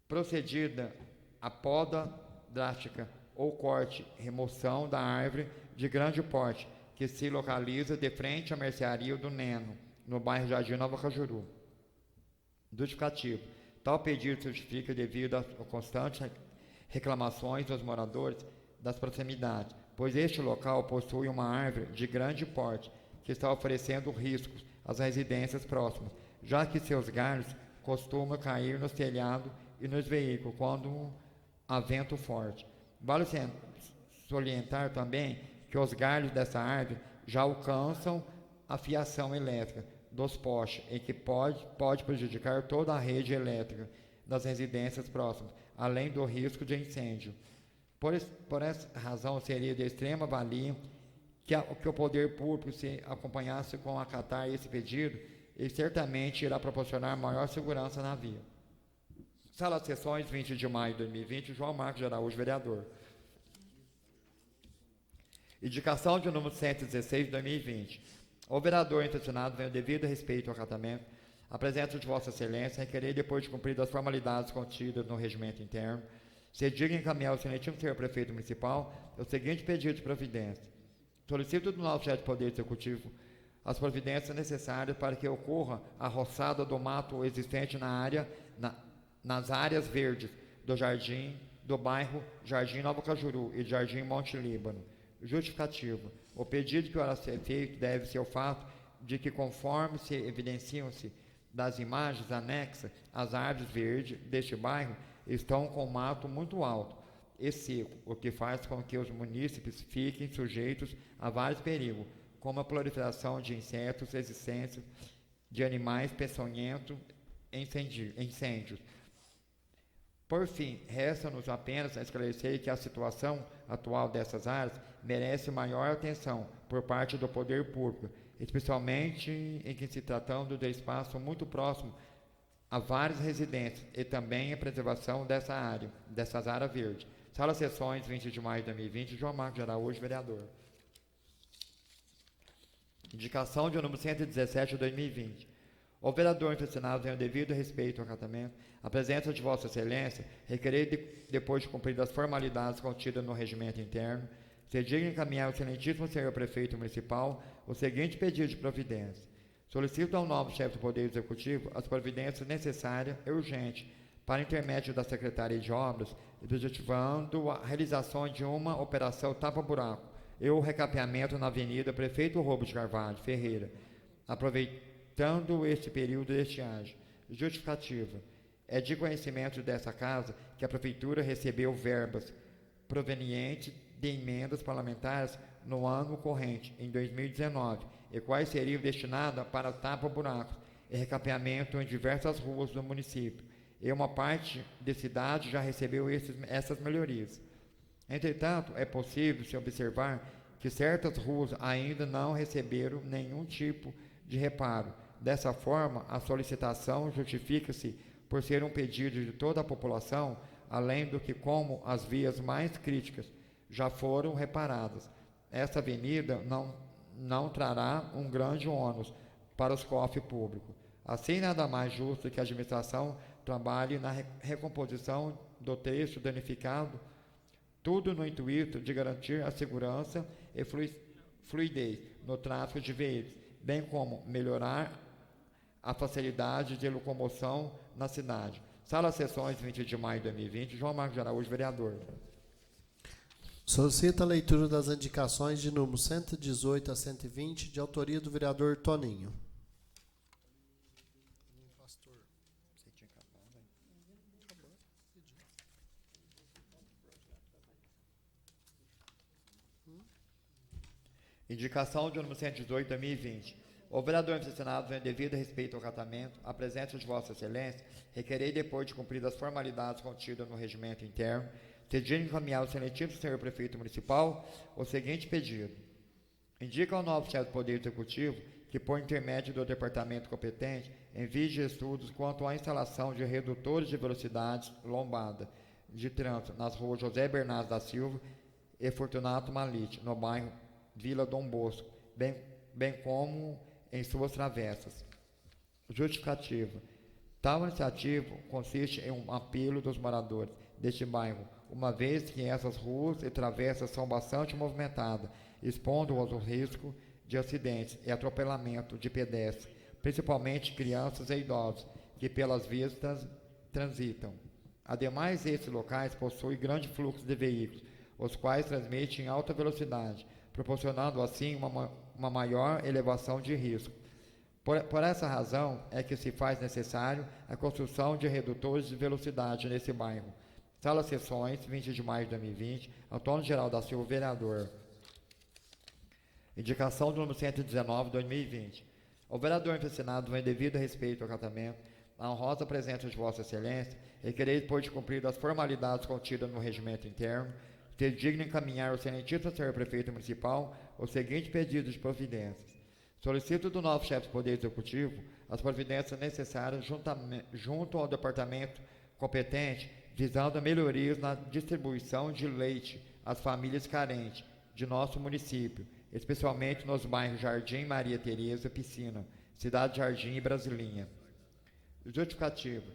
procedida a poda drástica ou corte, remoção da árvore de grande porte, que se localiza de frente à mercearia do Neno, no bairro Jardim Nova Cajuru. Justificativo. Tal pedido se justifica devido a constantes reclamações dos moradores das proximidades, pois este local possui uma árvore de grande porte, que está oferecendo riscos às residências próximas, já que seus galhos costumam cair no telhado e nos veículos quando há vento forte. Vale salientar também que os galhos dessa árvore já alcançam a fiação elétrica dos postes, e que pode prejudicar toda a rede elétrica das residências próximas, além do risco de incêndio. Por essa razão, seria de extrema valia que o poder público se acompanhasse com acatar esse pedido, e certamente irá proporcionar maior segurança na via. Sala de Sessões, 20 de maio de 2020, João Marcos de Araújo, vereador. Indicação de número 116 de 2020. O vereador intencionado, vem o devido respeito ao acatamento, apresenta de Vossa Excelência, requerer, depois de cumpridas as formalidades contidas no regimento interno, se diga encaminhar ao excelentíssimo senhor prefeito municipal o seguinte pedido de providência. Solicito do nosso chefe de Poder Executivo as providências necessárias para que ocorra a roçada do mato existente nas áreas verdes do jardim, do bairro Jardim Nova Cajuru e Jardim Monte Líbano. Justificativo. O pedido que ora ser feito deve-se ao fato de que, conforme se evidenciam-se das imagens anexas, as árvores verdes deste bairro estão com mato muito alto e seco, o que faz com que os munícipes fiquem sujeitos a vários perigos, como a proliferação de insetos, existência de animais peçonhentos, incêndios. Por fim, resta-nos apenas esclarecer que a situação atual dessas áreas merece maior atenção por parte do poder público, especialmente em que se tratando de espaço muito próximo a várias residências e também a preservação dessas áreas verdes. Sala Sessões, 20 de maio de 2020, João Marcos de Araújo, vereador. Indicação de número 117 de 2020. O vereador intencionado, em devido respeito ao acatamento, a presença de Vossa Excelência, requerer, depois de cumpridas as formalidades contidas no regimento interno, se digna encaminhar ao excelentíssimo senhor prefeito municipal o seguinte pedido de providência. Solicito ao novo chefe do Poder Executivo as providências necessárias e urgentes para intermédio da Secretaria de Obras, objetivando a realização de uma operação tapa-buraco e o recapeamento na Avenida Prefeito Roubo de Carvalho Ferreira, aproveitando este período de estiagem. Justificativa. É de conhecimento dessa casa que a Prefeitura recebeu verbas provenientes de emendas parlamentares no ano corrente, em 2019, e quais seriam destinadas para tapa-buracos e recapeamento em diversas ruas do município, e uma parte da cidade já recebeu essas melhorias. Entretanto, é possível se observar que certas ruas ainda não receberam nenhum tipo de reparo. Dessa forma, a solicitação justifica-se por ser um pedido de toda a população, além do que, como as vias mais críticas já foram reparadas, essa avenida não trará um grande ônus para os cofres públicos. Assim, nada mais justo que a administração trabalhe na recomposição do trecho danificado, tudo no intuito de garantir a segurança e fluidez no tráfego de veículos, bem como melhorar a facilidade de locomoção na cidade. Sala Sessões, 20 de maio de 2020, João Marcos de Araújo, vereador. Solicita a leitura das indicações de número 118 a 120, de autoria do vereador Toninho. Indicação de número 118 de 2020. O vereador intencionado, em devido respeito ao acatamento, a presença de Vossa Excelência, requerer, depois de cumpridas as formalidades contidas no regimento interno, se digna encaminhar ao excelentíssimo senhor prefeito municipal o seguinte pedido. Indica ao novo chefe do Poder Executivo que, por intermédio do departamento competente, envie estudos quanto à instalação de redutores de velocidades lombada de trânsito nas ruas José Bernardo da Silva e Fortunato Malite, no bairro Vila Dom Bosco, bem como em suas travessas. Justificativa. Tal iniciativa consiste em um apelo dos moradores deste bairro, uma vez que essas ruas e travessas são bastante movimentadas, expondo-os ao risco de acidentes e atropelamento de pedestres, principalmente crianças e idosos, que pelas vias transitam. Ademais, esses locais possuem grande fluxo de veículos, os quais transmitem em alta velocidade, proporcionando assim uma maior elevação de risco. Por essa razão é que se faz necessário a construção de redutores de velocidade nesse bairro. Sala Sessões, 20 de maio de 2020, Antônio Geraldo da Silva, vereador. Indicação do número 119, 2020. O vereador investinado, em devido respeito ao acatamento, a honrosa presença de Vossa Excelência, requerei depois de cumprido as formalidades contidas no regimento interno, ser digno encaminhar ao excelentíssimo senhor prefeito municipal o seguinte pedido de providências. Solicito do novo chefe do Poder Executivo as providências necessárias junto ao departamento competente, visando melhorias na distribuição de leite às famílias carentes de nosso município, especialmente nos bairros Jardim, Maria Tereza, Piscina, Cidade Jardim e Brasilinha. Justificativo.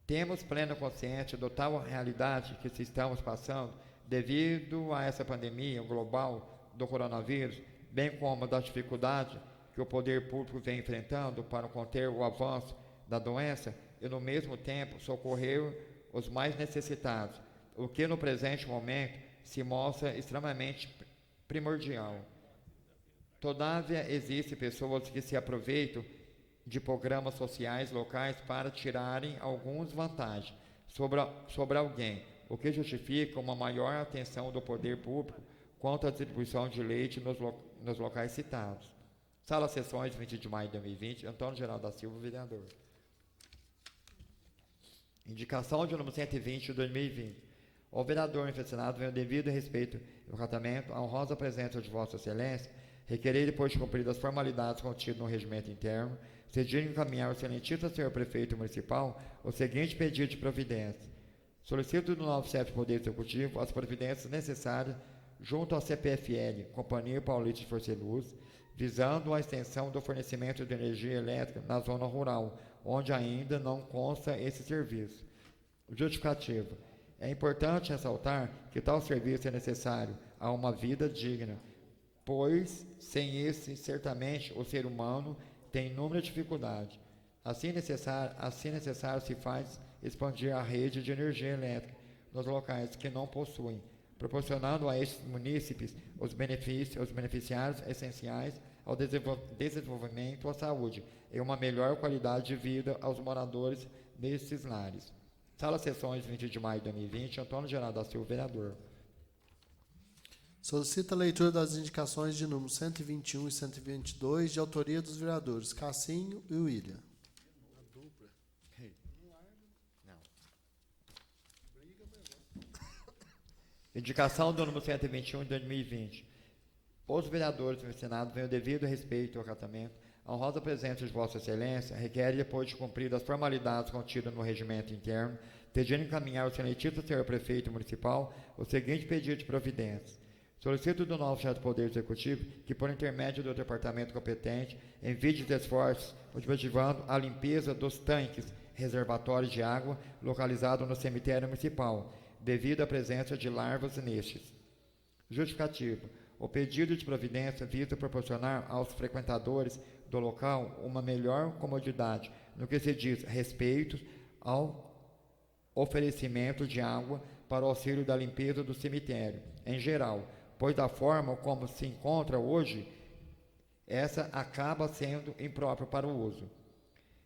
Temos plena consciência da tal realidade que se estamos passando devido a essa pandemia global do coronavírus, bem como da dificuldade que o poder público vem enfrentando para conter o avanço da doença e, no mesmo tempo, socorrer os mais necessitados, o que no presente momento se mostra extremamente primordial. Todavia, existem pessoas que se aproveitam de programas sociais locais para tirarem algumas vantagens sobre alguém, o que justifica uma maior atenção do poder público quanto à distribuição de leite nos locais citados. Sala Sessões, 20 de maio de 2020, Antônio Geraldo da Silva, vereador. Indicação de número 120 de 2020. O vereador investinado, vem o devido respeito e acatamento à honrosa presença de Vossa Excelência, requerer, depois de cumpridas as formalidades contidas no regimento interno, ser digno encaminhar ao excelentíssimo senhor prefeito municipal o seguinte pedido de providência. Solicito do novo chefe do Poder Executivo as providências necessárias junto ao CPFL, Companhia Paulista de Força e Luz, visando a extensão do fornecimento de energia elétrica na zona rural, onde ainda não consta esse serviço. Justificativa. É importante ressaltar que tal serviço é necessário a uma vida digna, pois, sem esse, certamente, o ser humano tem inúmeras dificuldades. Assim necessário se faz expandir a rede de energia elétrica nos locais que não possuem, proporcionando a estes munícipes os beneficiários essenciais ao desenvolvimento, à saúde e uma melhor qualidade de vida aos moradores desses lares. Sala Sessões, 20 de maio de 2020, Antônio Geraldo da Silva, vereador. Solicita a leitura das indicações de número 121 e 122, de autoria dos vereadores Cassinho e William. Indicação do número 121 de 2020. Os vereadores do Senado, vêm o devido respeito ao acatamento, a honrosa presença de Vossa Excelência, requer, depois de cumpridas as formalidades contidas no regimento interno, pedindo encaminhar ao excelentíssimo senhor prefeito municipal o seguinte pedido de providência. Solicito do novo chefe do Poder Executivo que, por intermédio do departamento competente, envie os esforços objetivando a limpeza dos tanques reservatórios de água localizados no cemitério municipal, devido à presença de larvas nestes. Justificativo. O pedido de providência visa proporcionar aos frequentadores do local uma melhor comodidade no que se diz respeito ao oferecimento de água para o auxílio da limpeza do cemitério, em geral, pois da forma como se encontra hoje, essa acaba sendo imprópria para o uso.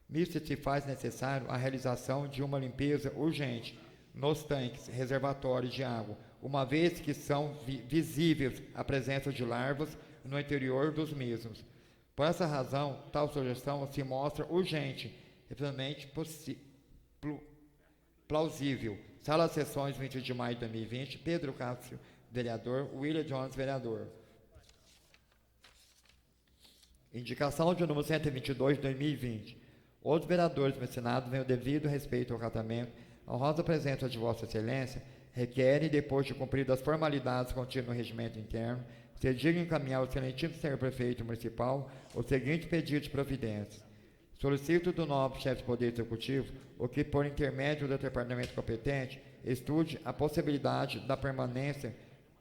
Nisso se faz necessário a realização de uma limpeza urgente nos tanques reservatórios de água, uma vez que são visíveis a presença de larvas no interior dos mesmos. Por essa razão, tal sugestão se mostra urgente e plenamente plausível. Sala de Sessões, 20 de maio de 2020, Pedro Cássio, vereador, William Jones, vereador. Indicação de número 122 de 2020. Os vereadores do Senado, vêm o devido respeito ao acatamento, a honrosa presença de Vossa Excelência, requerem, depois de cumpridas as formalidades contidas no regimento interno, ser digno encaminhar ao excelentíssimo senhor prefeito municipal o seguinte pedido de providência. Solicito do nobre chefe do Poder Executivo o que, por intermédio do departamento competente, estude a possibilidade da permanência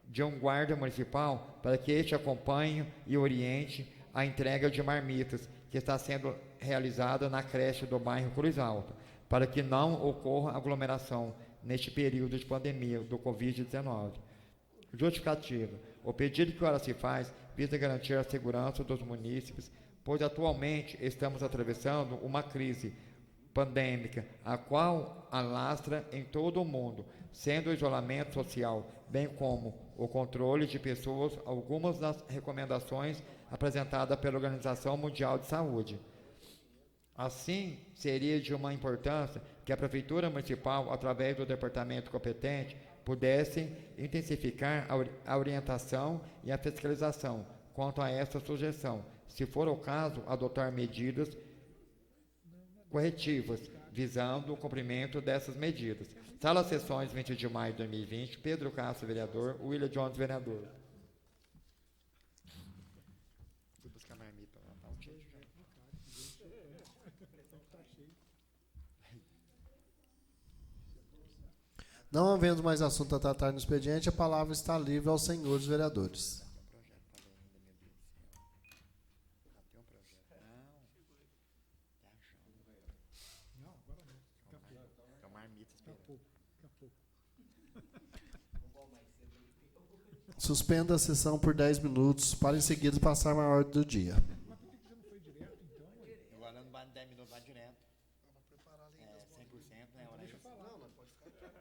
de um guarda municipal para que este acompanhe e oriente a entrega de marmitas que está sendo realizada na creche do bairro Cruz Alta, para que não ocorra aglomeração neste período de pandemia do Covid-19. Justificativa. O pedido que ora se faz visa garantir a segurança dos munícipes, pois atualmente estamos atravessando uma crise pandêmica, a qual alastra em todo o mundo, sendo o isolamento social, bem como o controle de pessoas, algumas das recomendações apresentadas pela Organização Mundial de Saúde. Assim, seria de uma importância que a Prefeitura Municipal, através do departamento competente, pudesse intensificar a orientação e a fiscalização quanto a essa sugestão, se for o caso, adotar medidas corretivas, visando o cumprimento dessas medidas. Sala Sessões, 20 de maio de 2020, Pedro Castro, vereador, William Jones, vereador. Fui buscar marmita lá, tá ok? Não havendo mais assunto a tratar no expediente, a palavra está livre aos senhores vereadores. Suspenda a sessão por 10 minutos, para em seguida passar a ordem do dia. Agora não vai 10 minutos, vai direto. 100%, né? Deixa eu falar. Não, não pode ficar.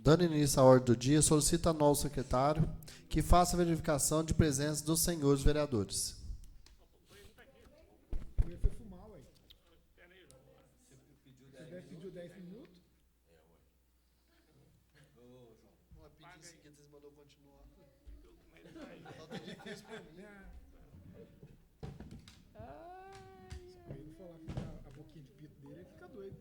Dando início à ordem do dia, solicita ao novo secretário que faça a verificação de presença dos senhores vereadores. Ele foi fumar, ué. Você pediu 10 minutos? Vou pedir em seguida, vocês mandou continuar. Tá difícil pra mim. Se ele falar que a boquinha de pito dele, ele fica doido.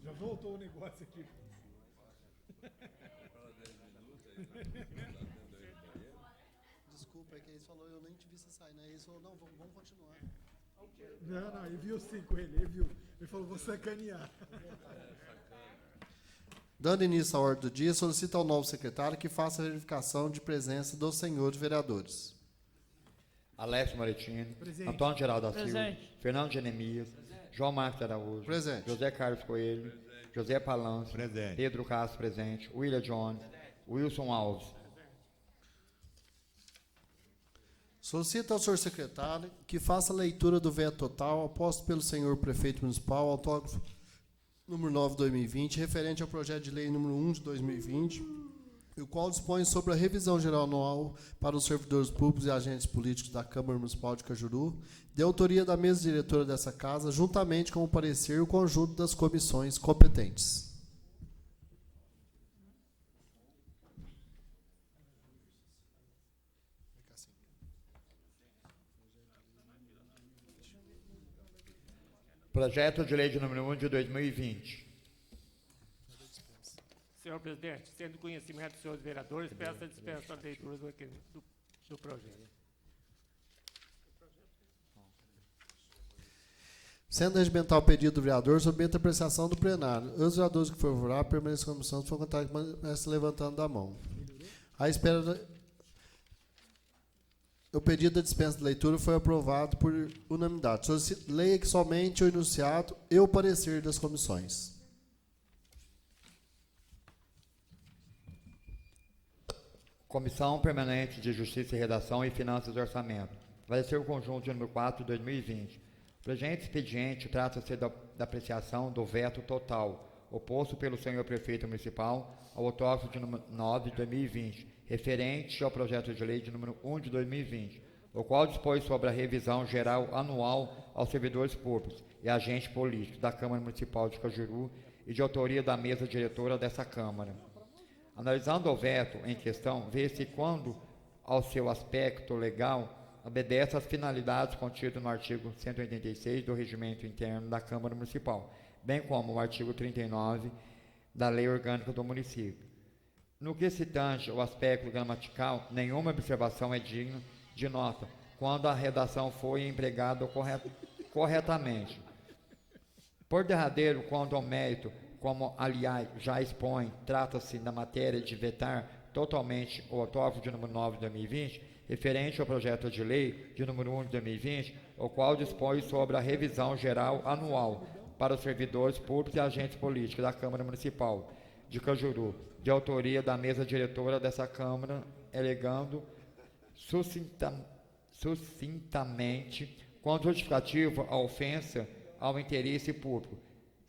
Já voltou o negócio aqui. Desculpa, é que eles falou, eu nem te vi você sair, né? Eles falou, não, vamos continuar. Não, ele viu sim com ele, ele viu. Ele falou, vou sacanear. Dando início à ordem do dia, solicita ao novo secretário que faça a verificação de presença dos senhores vereadores. Alessio Moretini. Presente. Antônio Geraldo da Silva. Presente. Fernando Jeremias. João Marcos Araújo. Presente. José Carlos Coelho. José Palance. Presente. Pedro Castro, presente. William Jones. Wilson Alves. Solicita ao senhor secretário que faça a leitura do veto total aposto pelo senhor prefeito municipal, autógrafo número 9/2020, referente ao projeto de lei número 1 de 2020, o qual dispõe sobre a revisão geral anual para os servidores públicos e agentes políticos da Câmara Municipal de Cajuru, de autoria da mesa diretora dessa casa, juntamente com o parecer e o conjunto das comissões competentes. Projeto de lei de número 1 de 2020. Senhor presidente, sendo conhecimento dos senhores vereadores, peço a dispensa da leitura do projeto. Sendo regimental o pedido do vereador, submeta a apreciação do plenário. Os vereadores que forem favoráveis permaneçam na comissão, se for contrário, se levantando da mão. À espera o pedido da dispensa de leitura foi aprovado por unanimidade. Leia que somente o enunciado e o parecer das comissões. Comissão Permanente de Justiça e Redação e Finanças e Orçamento. Vai ser o conjunto de número 4 de 2020. O presente expediente trata-se da apreciação do veto total, oposto pelo senhor prefeito municipal ao autógrafo de número 9 de 2020, referente ao projeto de lei de número 1 de 2020, o qual dispõe sobre a revisão geral anual aos servidores públicos e agentes políticos da Câmara Municipal de Cajuru e de autoria da mesa diretora dessa Câmara. Analisando o veto em questão, vê-se quando, ao seu aspecto legal, obedece às finalidades contidas no artigo 186 do Regimento Interno da Câmara Municipal, bem como o artigo 39 da Lei Orgânica do Município. No que se tange ao aspecto gramatical, nenhuma observação é digna de nota, quando a redação foi empregada corretamente. Por derradeiro, quanto ao mérito, como, aliás, já expõe, trata-se da matéria de vetar totalmente o autógrafo de número 9 de 2020, referente ao projeto de lei de número 1 de 2020, o qual dispõe sobre a revisão geral anual para os servidores públicos e agentes políticos da Câmara Municipal de Cajuru, de autoria da mesa diretora dessa Câmara, alegando sucintamente, com justificativa, a ofensa ao interesse público,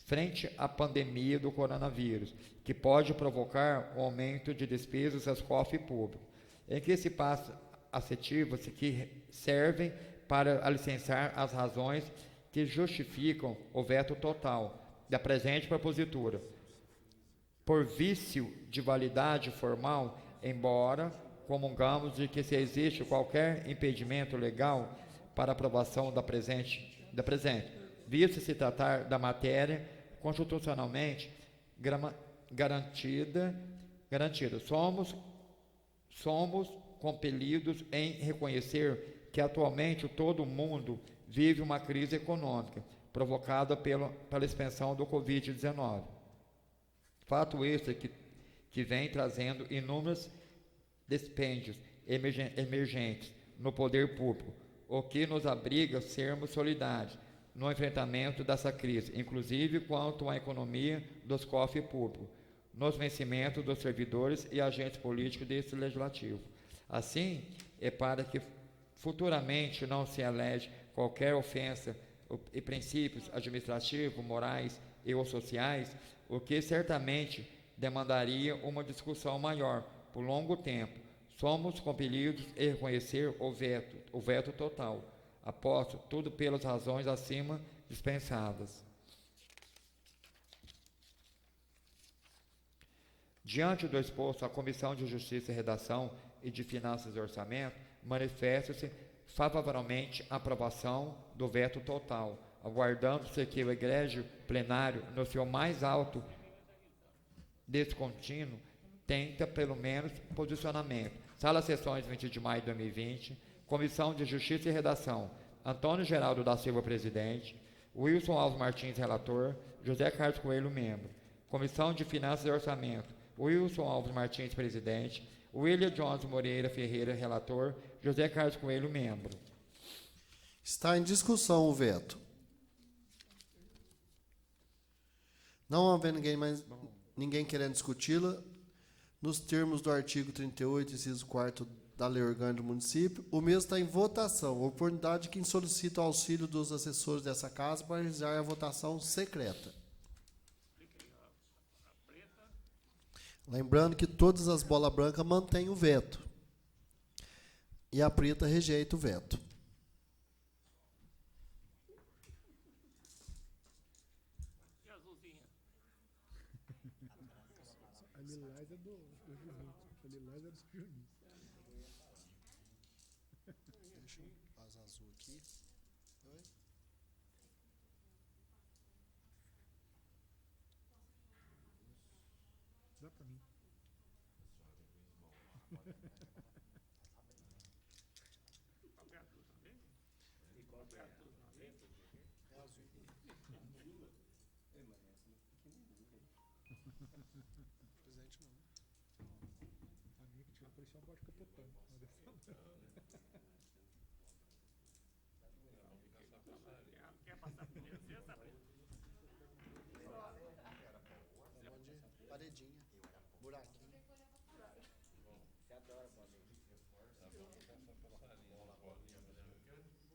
frente à pandemia do coronavírus, que pode provocar o aumento de despesas aos cofres públicos, em que se passa assertivas que servem para licenciar as razões que justificam o veto total da presente propositura. Por vício de validade formal, embora comungamos de que se existe qualquer impedimento legal para aprovação da presente, visto se tratar da matéria constitucionalmente garantida, somos compelidos em reconhecer que atualmente todo o mundo vive uma crise econômica provocada pela expansão do Covid-19. Fato este que vem trazendo inúmeros dispêndios emergentes no poder público, o que nos obriga a sermos solidários no enfrentamento dessa crise, inclusive quanto à economia dos cofres públicos, nos vencimentos dos servidores e agentes políticos desse legislativo. Assim, é para que futuramente não se alege qualquer ofensa e princípios administrativos, morais e ou sociais, o que certamente demandaria uma discussão maior por longo tempo. Somos compelidos a reconhecer o veto total, aposto tudo pelas razões acima dispensadas. Diante do exposto, a Comissão de Justiça e Redação e de Finanças e Orçamento manifesta-se favoravelmente à aprovação do veto total, aguardando-se que o egrégio plenário, no seu mais alto descontínuo, tenta pelo menos posicionamento. Sala Sessões, 20 de maio de 2020, Comissão de Justiça e Redação, Antônio Geraldo da Silva, presidente, Wilson Alves Martins, relator, José Carlos Coelho, membro. Comissão de Finanças e Orçamento, Wilson Alves Martins, presidente. William Jones Moreira Ferreira, relator. José Carlos Coelho, membro. Está em discussão o veto. Não havendo ninguém querendo discuti-la, nos termos do artigo 38, inciso 4 da Lei Orgânica do Município, o mesmo está em votação. Oportunidade de quem solicita o auxílio dos assessores dessa casa para realizar a votação secreta. Lembrando que todas as bolas brancas mantêm o veto. E a preta rejeita o veto. E a azulzinha? A lilás é do Juninho. A lilás é do Juninho. Deixa as azul aqui. Oi? Dá pra mim. Papel azul também? Papel azul também? É azul. Presente não. A minha que tirou parecia uma bote capotando. Mas deve ser Quer passar primeiro? Você sabe? Onde? Paredinha. Buraquinho.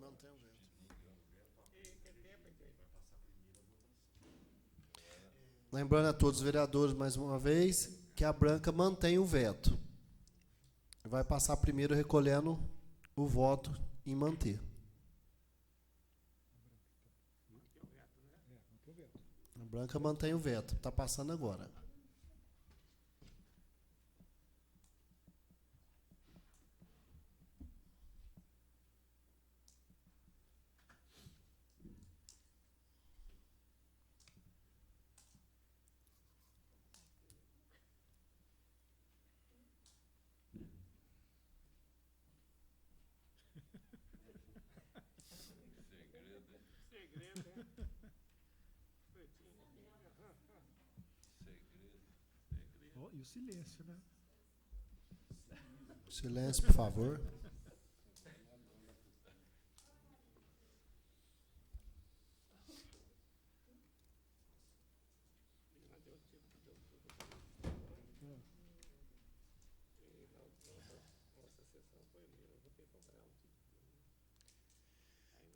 Mantém o vento. Lembrando a todos os vereadores, mais uma vez, que a branca mantém o veto. Vai passar primeiro recolhendo o voto em manter. A branca mantém o veto. Está passando agora. Segredo, né? Ó, e o silêncio, né? Silêncio, por favor.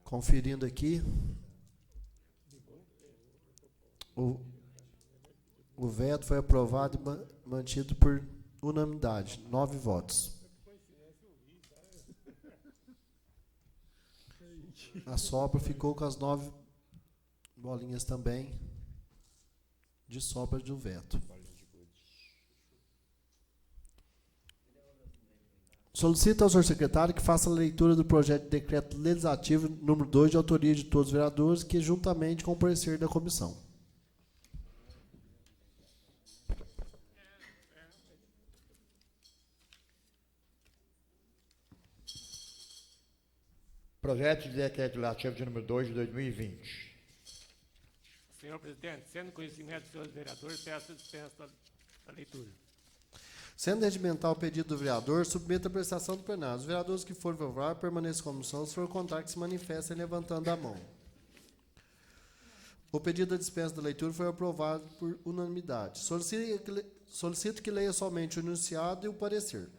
Conferindo aqui. O veto foi aprovado e mantido por unanimidade. 9 votos. A sopra ficou com as 9 bolinhas também de sopra do veto. Solicita ao senhor secretário que faça a leitura do projeto de decreto legislativo número 2, de autoria de todos os vereadores, que juntamente com o parecer da comissão. Projeto de decreto legislativo de número 2 de 2020. Senhor presidente, sendo conhecimento dos senhores vereadores, peço a dispensa da leitura. Sendo regimental o pedido do vereador, submeta a prestação do plenário. Os vereadores que forem favoráveis permaneçam como são, se for contrário, que se manifestem levantando a mão. O pedido da dispensa da leitura foi aprovado por unanimidade. Solicito que leia somente o enunciado e o parecer.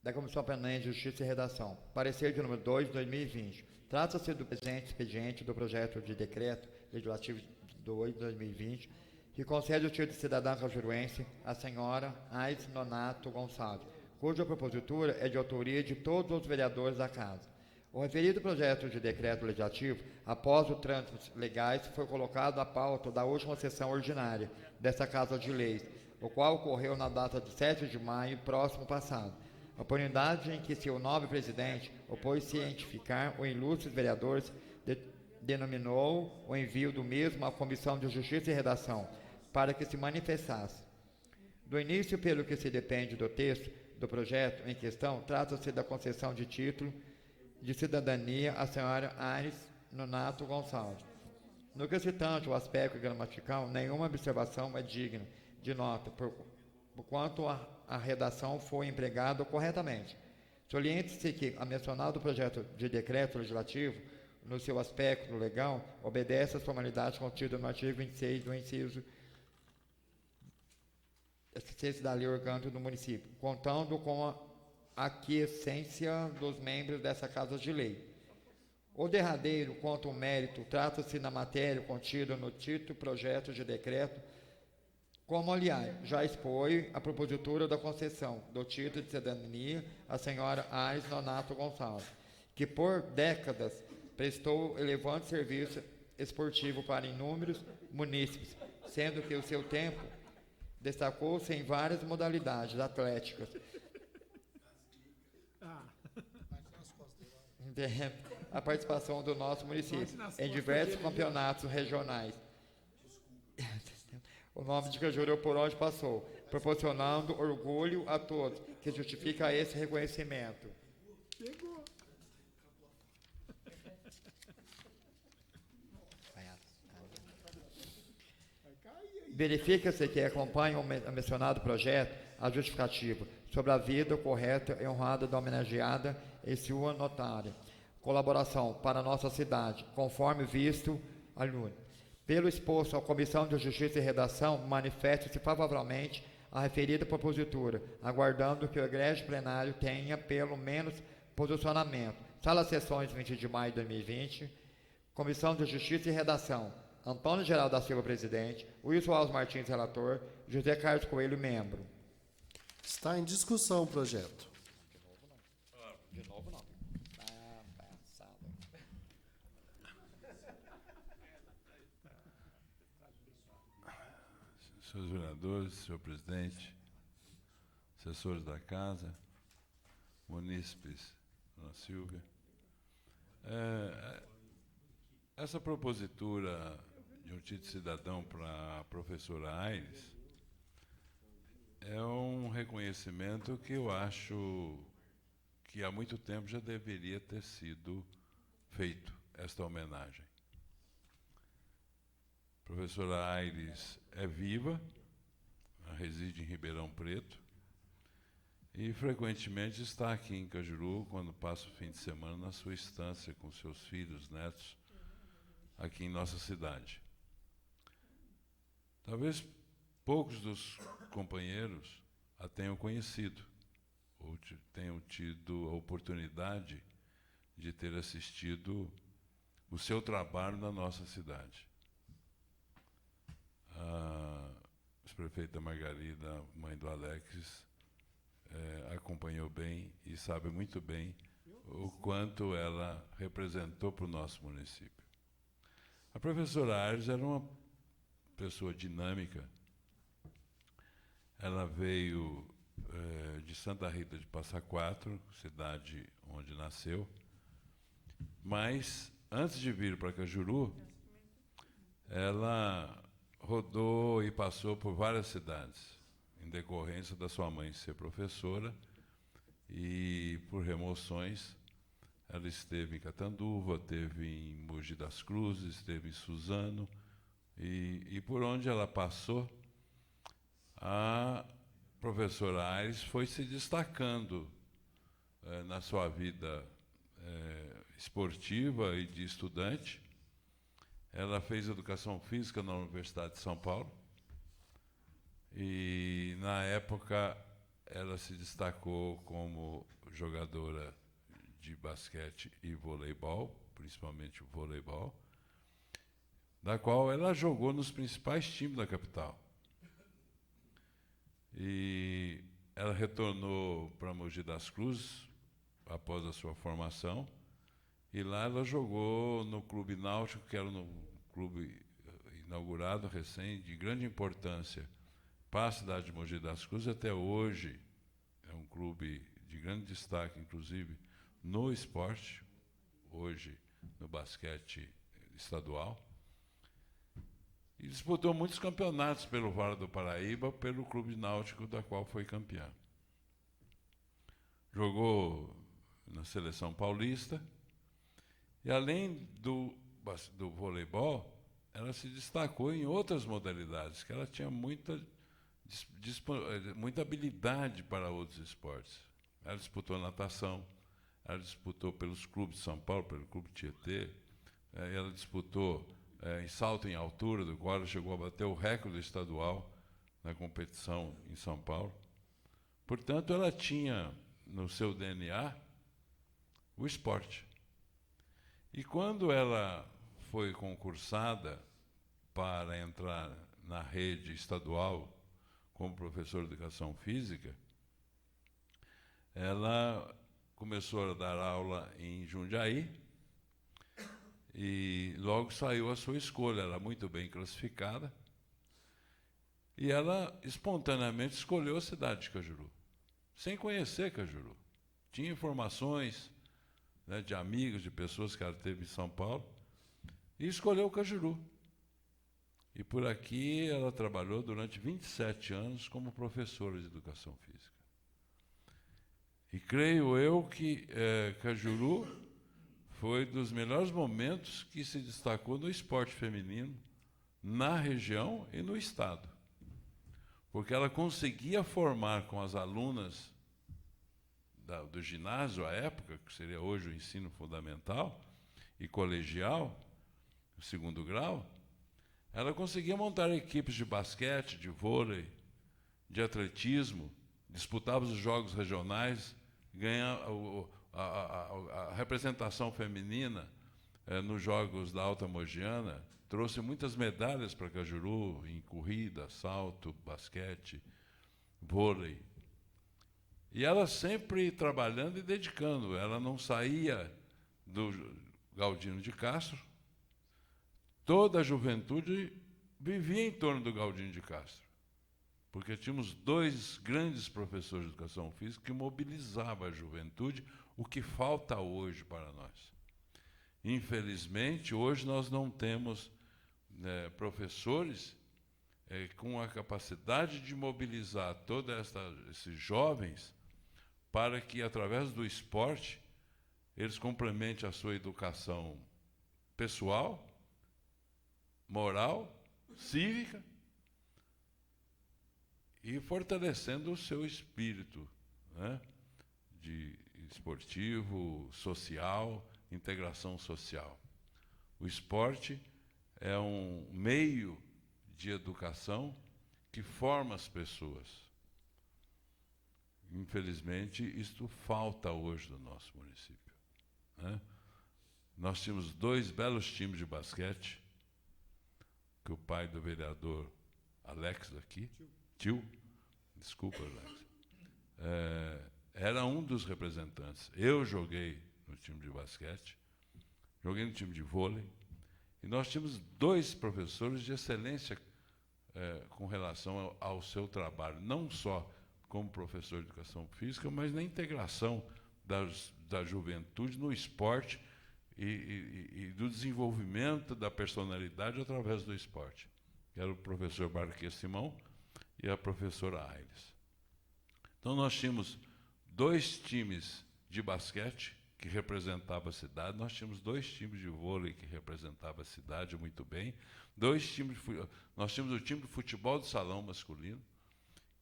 Da Comissão Permanente de Justiça e Redação. Parecer de número 2 de 2020. Trata-se do presente expediente do projeto de decreto legislativo 2 de 2020, que concede o título de cidadã cajuruense à senhora Ais Nonato Gonçalves, cuja propositura é de autoria de todos os vereadores da Casa. O referido projeto de decreto legislativo, após o trânsito legais, foi colocado à pauta da última sessão ordinária desta Casa de Leis, o qual ocorreu na data de 7 de maio próximo passado. Oportunidade em que seu nobre presidente, após cientificar o ilustres vereadores, denominou o envio do mesmo à Comissão de Justiça e Redação, para que se manifestasse. Do início, pelo que se depende do texto do projeto em questão, trata-se da concessão de título de cidadania à senhora Aires Nonato Gonçalves. No que se tange ao aspecto gramatical, nenhuma observação é digna de nota, por quanto a redação foi empregada corretamente. Saliente-se que a mencionado projeto de decreto legislativo, no seu aspecto legal, obedece às formalidades contidas no artigo 26 do inciso 6 da Lei Orgânica do Município, contando com a aquiescência dos membros dessa Casa de Lei. O derradeiro, quanto ao mérito, trata-se na matéria contida no título projeto de decreto, como, aliás, já expõe a propositura da concessão do título de cidadania à senhora Aires Nonato Gonçalves, que por décadas prestou relevante serviço esportivo para inúmeros munícipes, sendo que o seu tempo destacou-se em várias modalidades atléticas. A participação do nosso município em diversos campeonatos regionais. O nome de Cajuru por onde passou, proporcionando orgulho a todos, que justifica esse reconhecimento. Pegou. Verifica-se que acompanha o mencionado projeto a justificativa sobre a vida correta e honrada da homenageada e sua notária colaboração para a nossa cidade, conforme visto aluno. Pelo exposto, a Comissão de Justiça e Redação manifesta-se favoravelmente à referida propositura, aguardando que o egrégio plenário tenha pelo menos posicionamento. Sala Sessões, 20 de maio de 2020, Comissão de Justiça e Redação, Antônio Geraldo da Silva, presidente, Wilson Alves Martins, relator, José Carlos Coelho, membro. Está em discussão o projeto. De novo, não. Senhores vereadores, senhor presidente, assessores da casa, munícipes, dona Silvia, essa propositura de um título de cidadão para a professora Aires é um reconhecimento que eu acho que há muito tempo já deveria ter sido feito, esta homenagem. A professora Aires é viva, reside em Ribeirão Preto e frequentemente está aqui em Cajuru quando passa o fim de semana na sua estância com seus filhos, netos, aqui em nossa cidade. Talvez poucos dos companheiros a tenham conhecido ou tenham tido a oportunidade de ter assistido o seu trabalho na nossa cidade. A ex-prefeita Margarida, mãe do Alex, acompanhou bem e sabe muito bem o quanto ela representou para o nosso município. A professora Aires era uma pessoa dinâmica. Ela veio de Santa Rita de Passa Quatro, cidade onde nasceu, mas antes de vir para Cajuru, ela rodou e passou por várias cidades, em decorrência da sua mãe ser professora, e por remoções, ela esteve em Catanduva, esteve em Mogi das Cruzes, esteve em Suzano, e por onde ela passou, a professora Aires foi se destacando na sua vida esportiva e de estudante. Ela fez educação física na Universidade de São Paulo e, na época, ela se destacou como jogadora de basquete e voleibol, principalmente o voleibol, da qual ela jogou nos principais times da capital. E ela retornou para Mogi das Cruzes após a sua formação, e lá ela jogou no Clube Náutico, que era um clube inaugurado recém, de grande importância para a cidade de Mogi das Cruzes. Até hoje é um clube de grande destaque, inclusive, no esporte, hoje no basquete estadual. E disputou muitos campeonatos pelo Vale do Paraíba, pelo Clube Náutico, da qual foi campeã. Jogou na Seleção Paulista. E, além do voleibol, ela se destacou em outras modalidades, que ela tinha muita habilidade para outros esportes. Ela disputou natação, ela disputou pelos clubes de São Paulo, pelo Clube Tietê, ela disputou em salto em altura, do qual ela chegou a bater o recorde estadual na competição em São Paulo. Portanto, ela tinha no seu DNA o esporte. E quando ela foi concursada para entrar na rede estadual como professor de educação física, ela começou a dar aula em Jundiaí e logo saiu a sua escolha. Ela muito bem classificada e ela espontaneamente escolheu a cidade de Cajuru, sem conhecer Cajuru. Tinha informações, né, de amigos, de pessoas que ela teve em São Paulo, e escolheu Cajuru. E por aqui ela trabalhou durante 27 anos como professora de educação física. E creio eu que Cajuru foi dos melhores momentos que se destacou no esporte feminino, na região e no estado. Porque ela conseguia formar com as alunas do ginásio, à época, que seria hoje o ensino fundamental e colegial, o segundo grau, ela conseguia montar equipes de basquete, de vôlei, de atletismo, disputava os jogos regionais, ganhava a representação feminina nos Jogos da Alta Mogiana, trouxe muitas medalhas para Cajuru em corrida, salto, basquete, vôlei. E ela sempre trabalhando e dedicando. Ela não saía do Galdino de Castro. Toda a juventude vivia em torno do Galdino de Castro, porque tínhamos 2 grandes professores de educação física que mobilizavam a juventude, o que falta hoje para nós. Infelizmente, hoje nós não temos professores com a capacidade de mobilizar todos esses jovens para que, através do esporte, eles complementem a sua educação pessoal, moral, cívica, e fortalecendo o seu espírito, né, de esportivo, social, integração social. O esporte é um meio de educação que forma as pessoas. Infelizmente, isto falta hoje no nosso município, né? Nós tínhamos 2 belos times de basquete, que o pai do vereador Alex aqui, tio, desculpa, Alex, era um dos representantes. Eu joguei no time de basquete, joguei no time de vôlei, e nós tínhamos 2 professores de excelência com relação ao seu trabalho, não só como professor de educação física, mas na integração da juventude no esporte e do desenvolvimento da personalidade através do esporte. Que era o professor Barquê Simão e a professora Aires. Então, nós tínhamos 2 times de basquete que representavam a cidade, nós tínhamos 2 times de vôlei que representavam a cidade muito bem, nós tínhamos o time de futebol de salão masculino,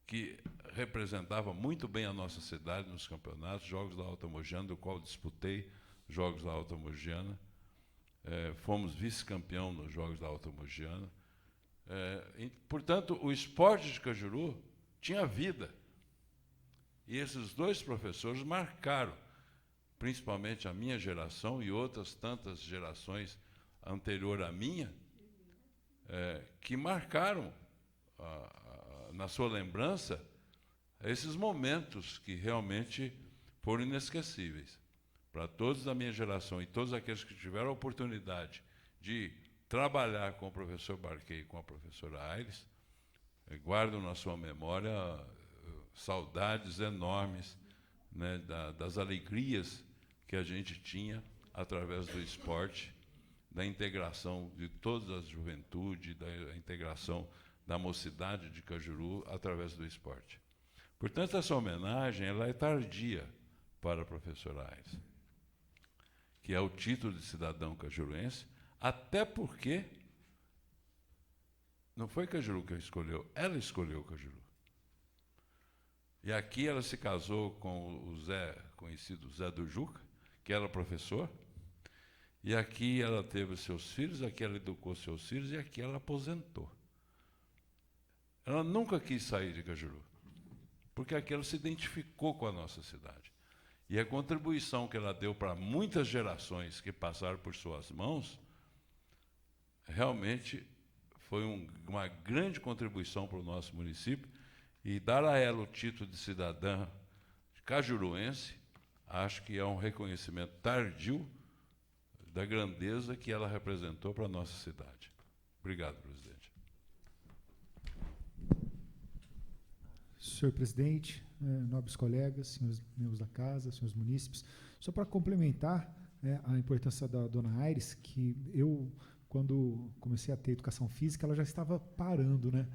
que representava muito bem a nossa cidade nos campeonatos, Jogos da Alta Mogiana, do qual disputei Jogos da Alta Mogiana, fomos vice-campeão nos Jogos da Alta Mogiana. Portanto, o esporte de Cajuru tinha vida. E esses 2 professores marcaram, principalmente a minha geração e outras tantas gerações anterior à minha, que marcaram na sua lembrança esses momentos que realmente foram inesquecíveis. Para todos da minha geração e todos aqueles que tiveram a oportunidade de trabalhar com o professor Barquê e com a professora Aires, guardam na sua memória saudades enormes, né, das alegrias que a gente tinha através do esporte, da integração de toda a juventude, da integração da mocidade de Cajuru através do esporte. Portanto, essa homenagem ela é tardia para a professora Aires, que é o título de cidadão cajuruense, até porque Não foi Cajuru que escolheu, ela escolheu Cajuru. E aqui ela se casou com o Zé, conhecido Zé do Juca, que era professor. E aqui ela teve seus filhos, aqui ela educou seus filhos e aqui ela aposentou. Ela nunca quis sair de Cajuru, porque aqui ela se identificou com a nossa cidade. E a contribuição que ela deu para muitas gerações que passaram por suas mãos, realmente foi uma grande contribuição para o nosso município. E dar a ela o título de cidadã cajuruense, acho que é um reconhecimento tardio da grandeza que ela representou para a nossa cidade. Obrigado, presidente. Senhor presidente, nobres colegas, senhores membros da casa, senhores munícipes, só para complementar a importância da dona Aires, que eu, quando comecei a ter educação física, ela já estava parando, né?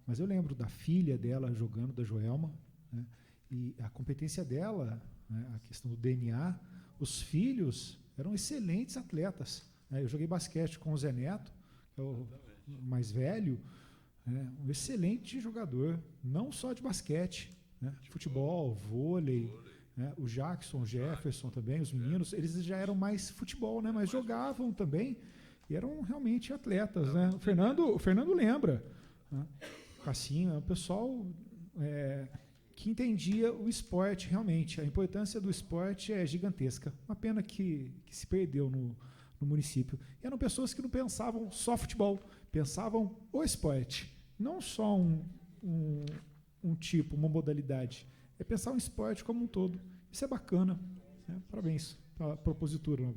Mas eu lembro da filha dela jogando, da Joelma, né? E a competência dela, né, a questão do DNA, os filhos eram excelentes atletas, né? Eu joguei basquete com o Zé Neto, que é o mais velho, um excelente jogador, não só de basquete, né? Futebol, vôlei, né? O Jackson, o Jefferson também, os meninos, eles já eram mais futebol, né? Mas jogavam também e eram realmente atletas, né? O Fernando lembra, né? Cassinho, o pessoal que entendia o esporte realmente. A importância do esporte é gigantesca. Uma pena que se perdeu no município. E eram pessoas que não pensavam só futebol, pensavam o esporte. Não só um tipo, uma modalidade. É pensar um esporte como um todo. Isso é bacana, né? Parabéns pela propositura,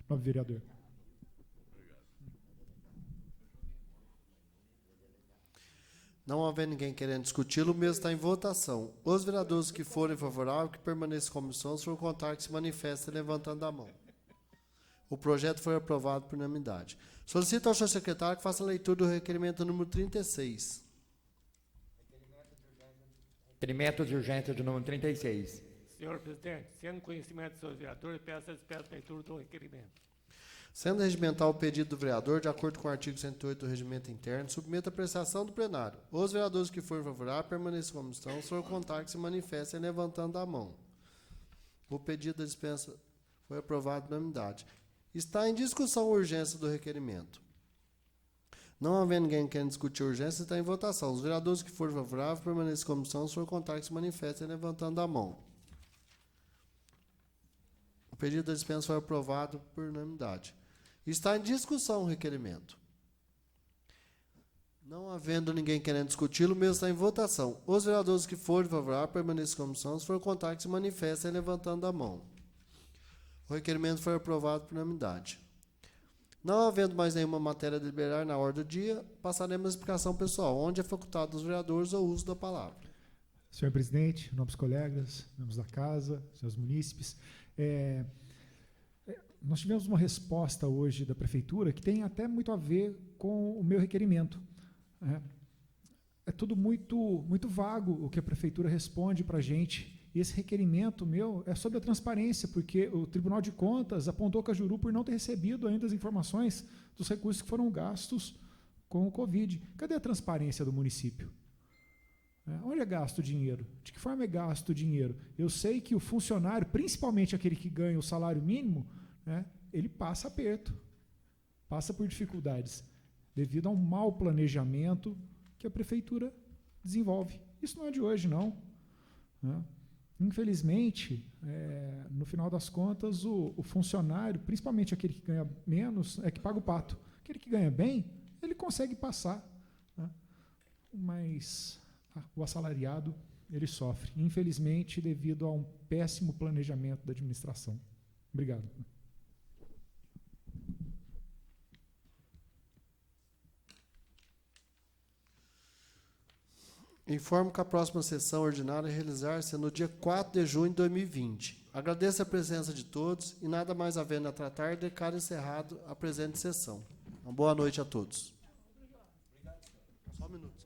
novo vereador. Não havendo ninguém querendo discuti-lo, o mesmo está em votação. Os vereadores que forem favoráveis, que permaneçam como estão, se for contrário, que se manifestem levantando a mão. O projeto foi aprovado por unanimidade. Solicito ao senhor secretário que faça a leitura do requerimento número 36. Requerimento de urgência de número 36. Senhor presidente, sendo conhecimento dos senhores vereadores, peço a dispensa da leitura do requerimento. Sendo regimental o pedido do vereador, de acordo com o artigo 108 do Regimento Interno, submeto a apreciação do plenário. Os vereadores que forem favoráveis permaneçam como estão, se for contrário, que se manifestem levantando a mão. O pedido da dispensa foi aprovado por unanimidade. Está em discussão a urgência do requerimento. Não havendo ninguém querendo discutir a urgência, está em votação. Os vereadores que forem favoráveis permaneçam como estão, se for contrário, que se manifestem levantando a mão. O pedido da dispensa foi aprovado por unanimidade. Está em discussão o requerimento. Não havendo ninguém querendo discuti-lo, o mesmo está em votação. Os vereadores que forem favoráveis permaneçam como estão, se for contrário, que se manifestem levantando a mão. O requerimento foi aprovado por unanimidade. Não havendo mais nenhuma matéria a deliberar na ordem do dia, passaremos à explicação pessoal, onde é facultado aos vereadores o uso da palavra. Senhor presidente, nobres colegas, membros da casa, senhores munícipes, nós tivemos uma resposta hoje da prefeitura que tem até muito a ver com o meu requerimento. É tudo muito vago o que a prefeitura responde para a gente. E esse requerimento meu é sobre a transparência, porque o Tribunal de Contas apontou Cajuru por não ter recebido ainda as informações dos recursos que foram gastos com o Covid. Cadê a transparência do município? Onde é gasto o dinheiro? De que forma é gasto o dinheiro? Eu sei que o funcionário, principalmente aquele que ganha o salário mínimo, ele passa aperto, passa por dificuldades, devido a um mau planejamento que a prefeitura desenvolve. Isso não é de hoje, não. Infelizmente, no final das contas, o funcionário, principalmente aquele que ganha menos, é que paga o pato. Aquele que ganha bem, ele consegue passar, mas o assalariado, ele sofre, infelizmente, devido a um péssimo planejamento da administração. Obrigado. Informo que a próxima sessão ordinária realizar-se no dia 4 de junho de 2020. Agradeço a presença de todos e nada mais havendo a tratar, declaro encerrado a presente sessão. Uma boa noite a todos. Só um minuto.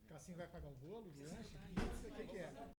Cassinho vai pagar o bolo, né?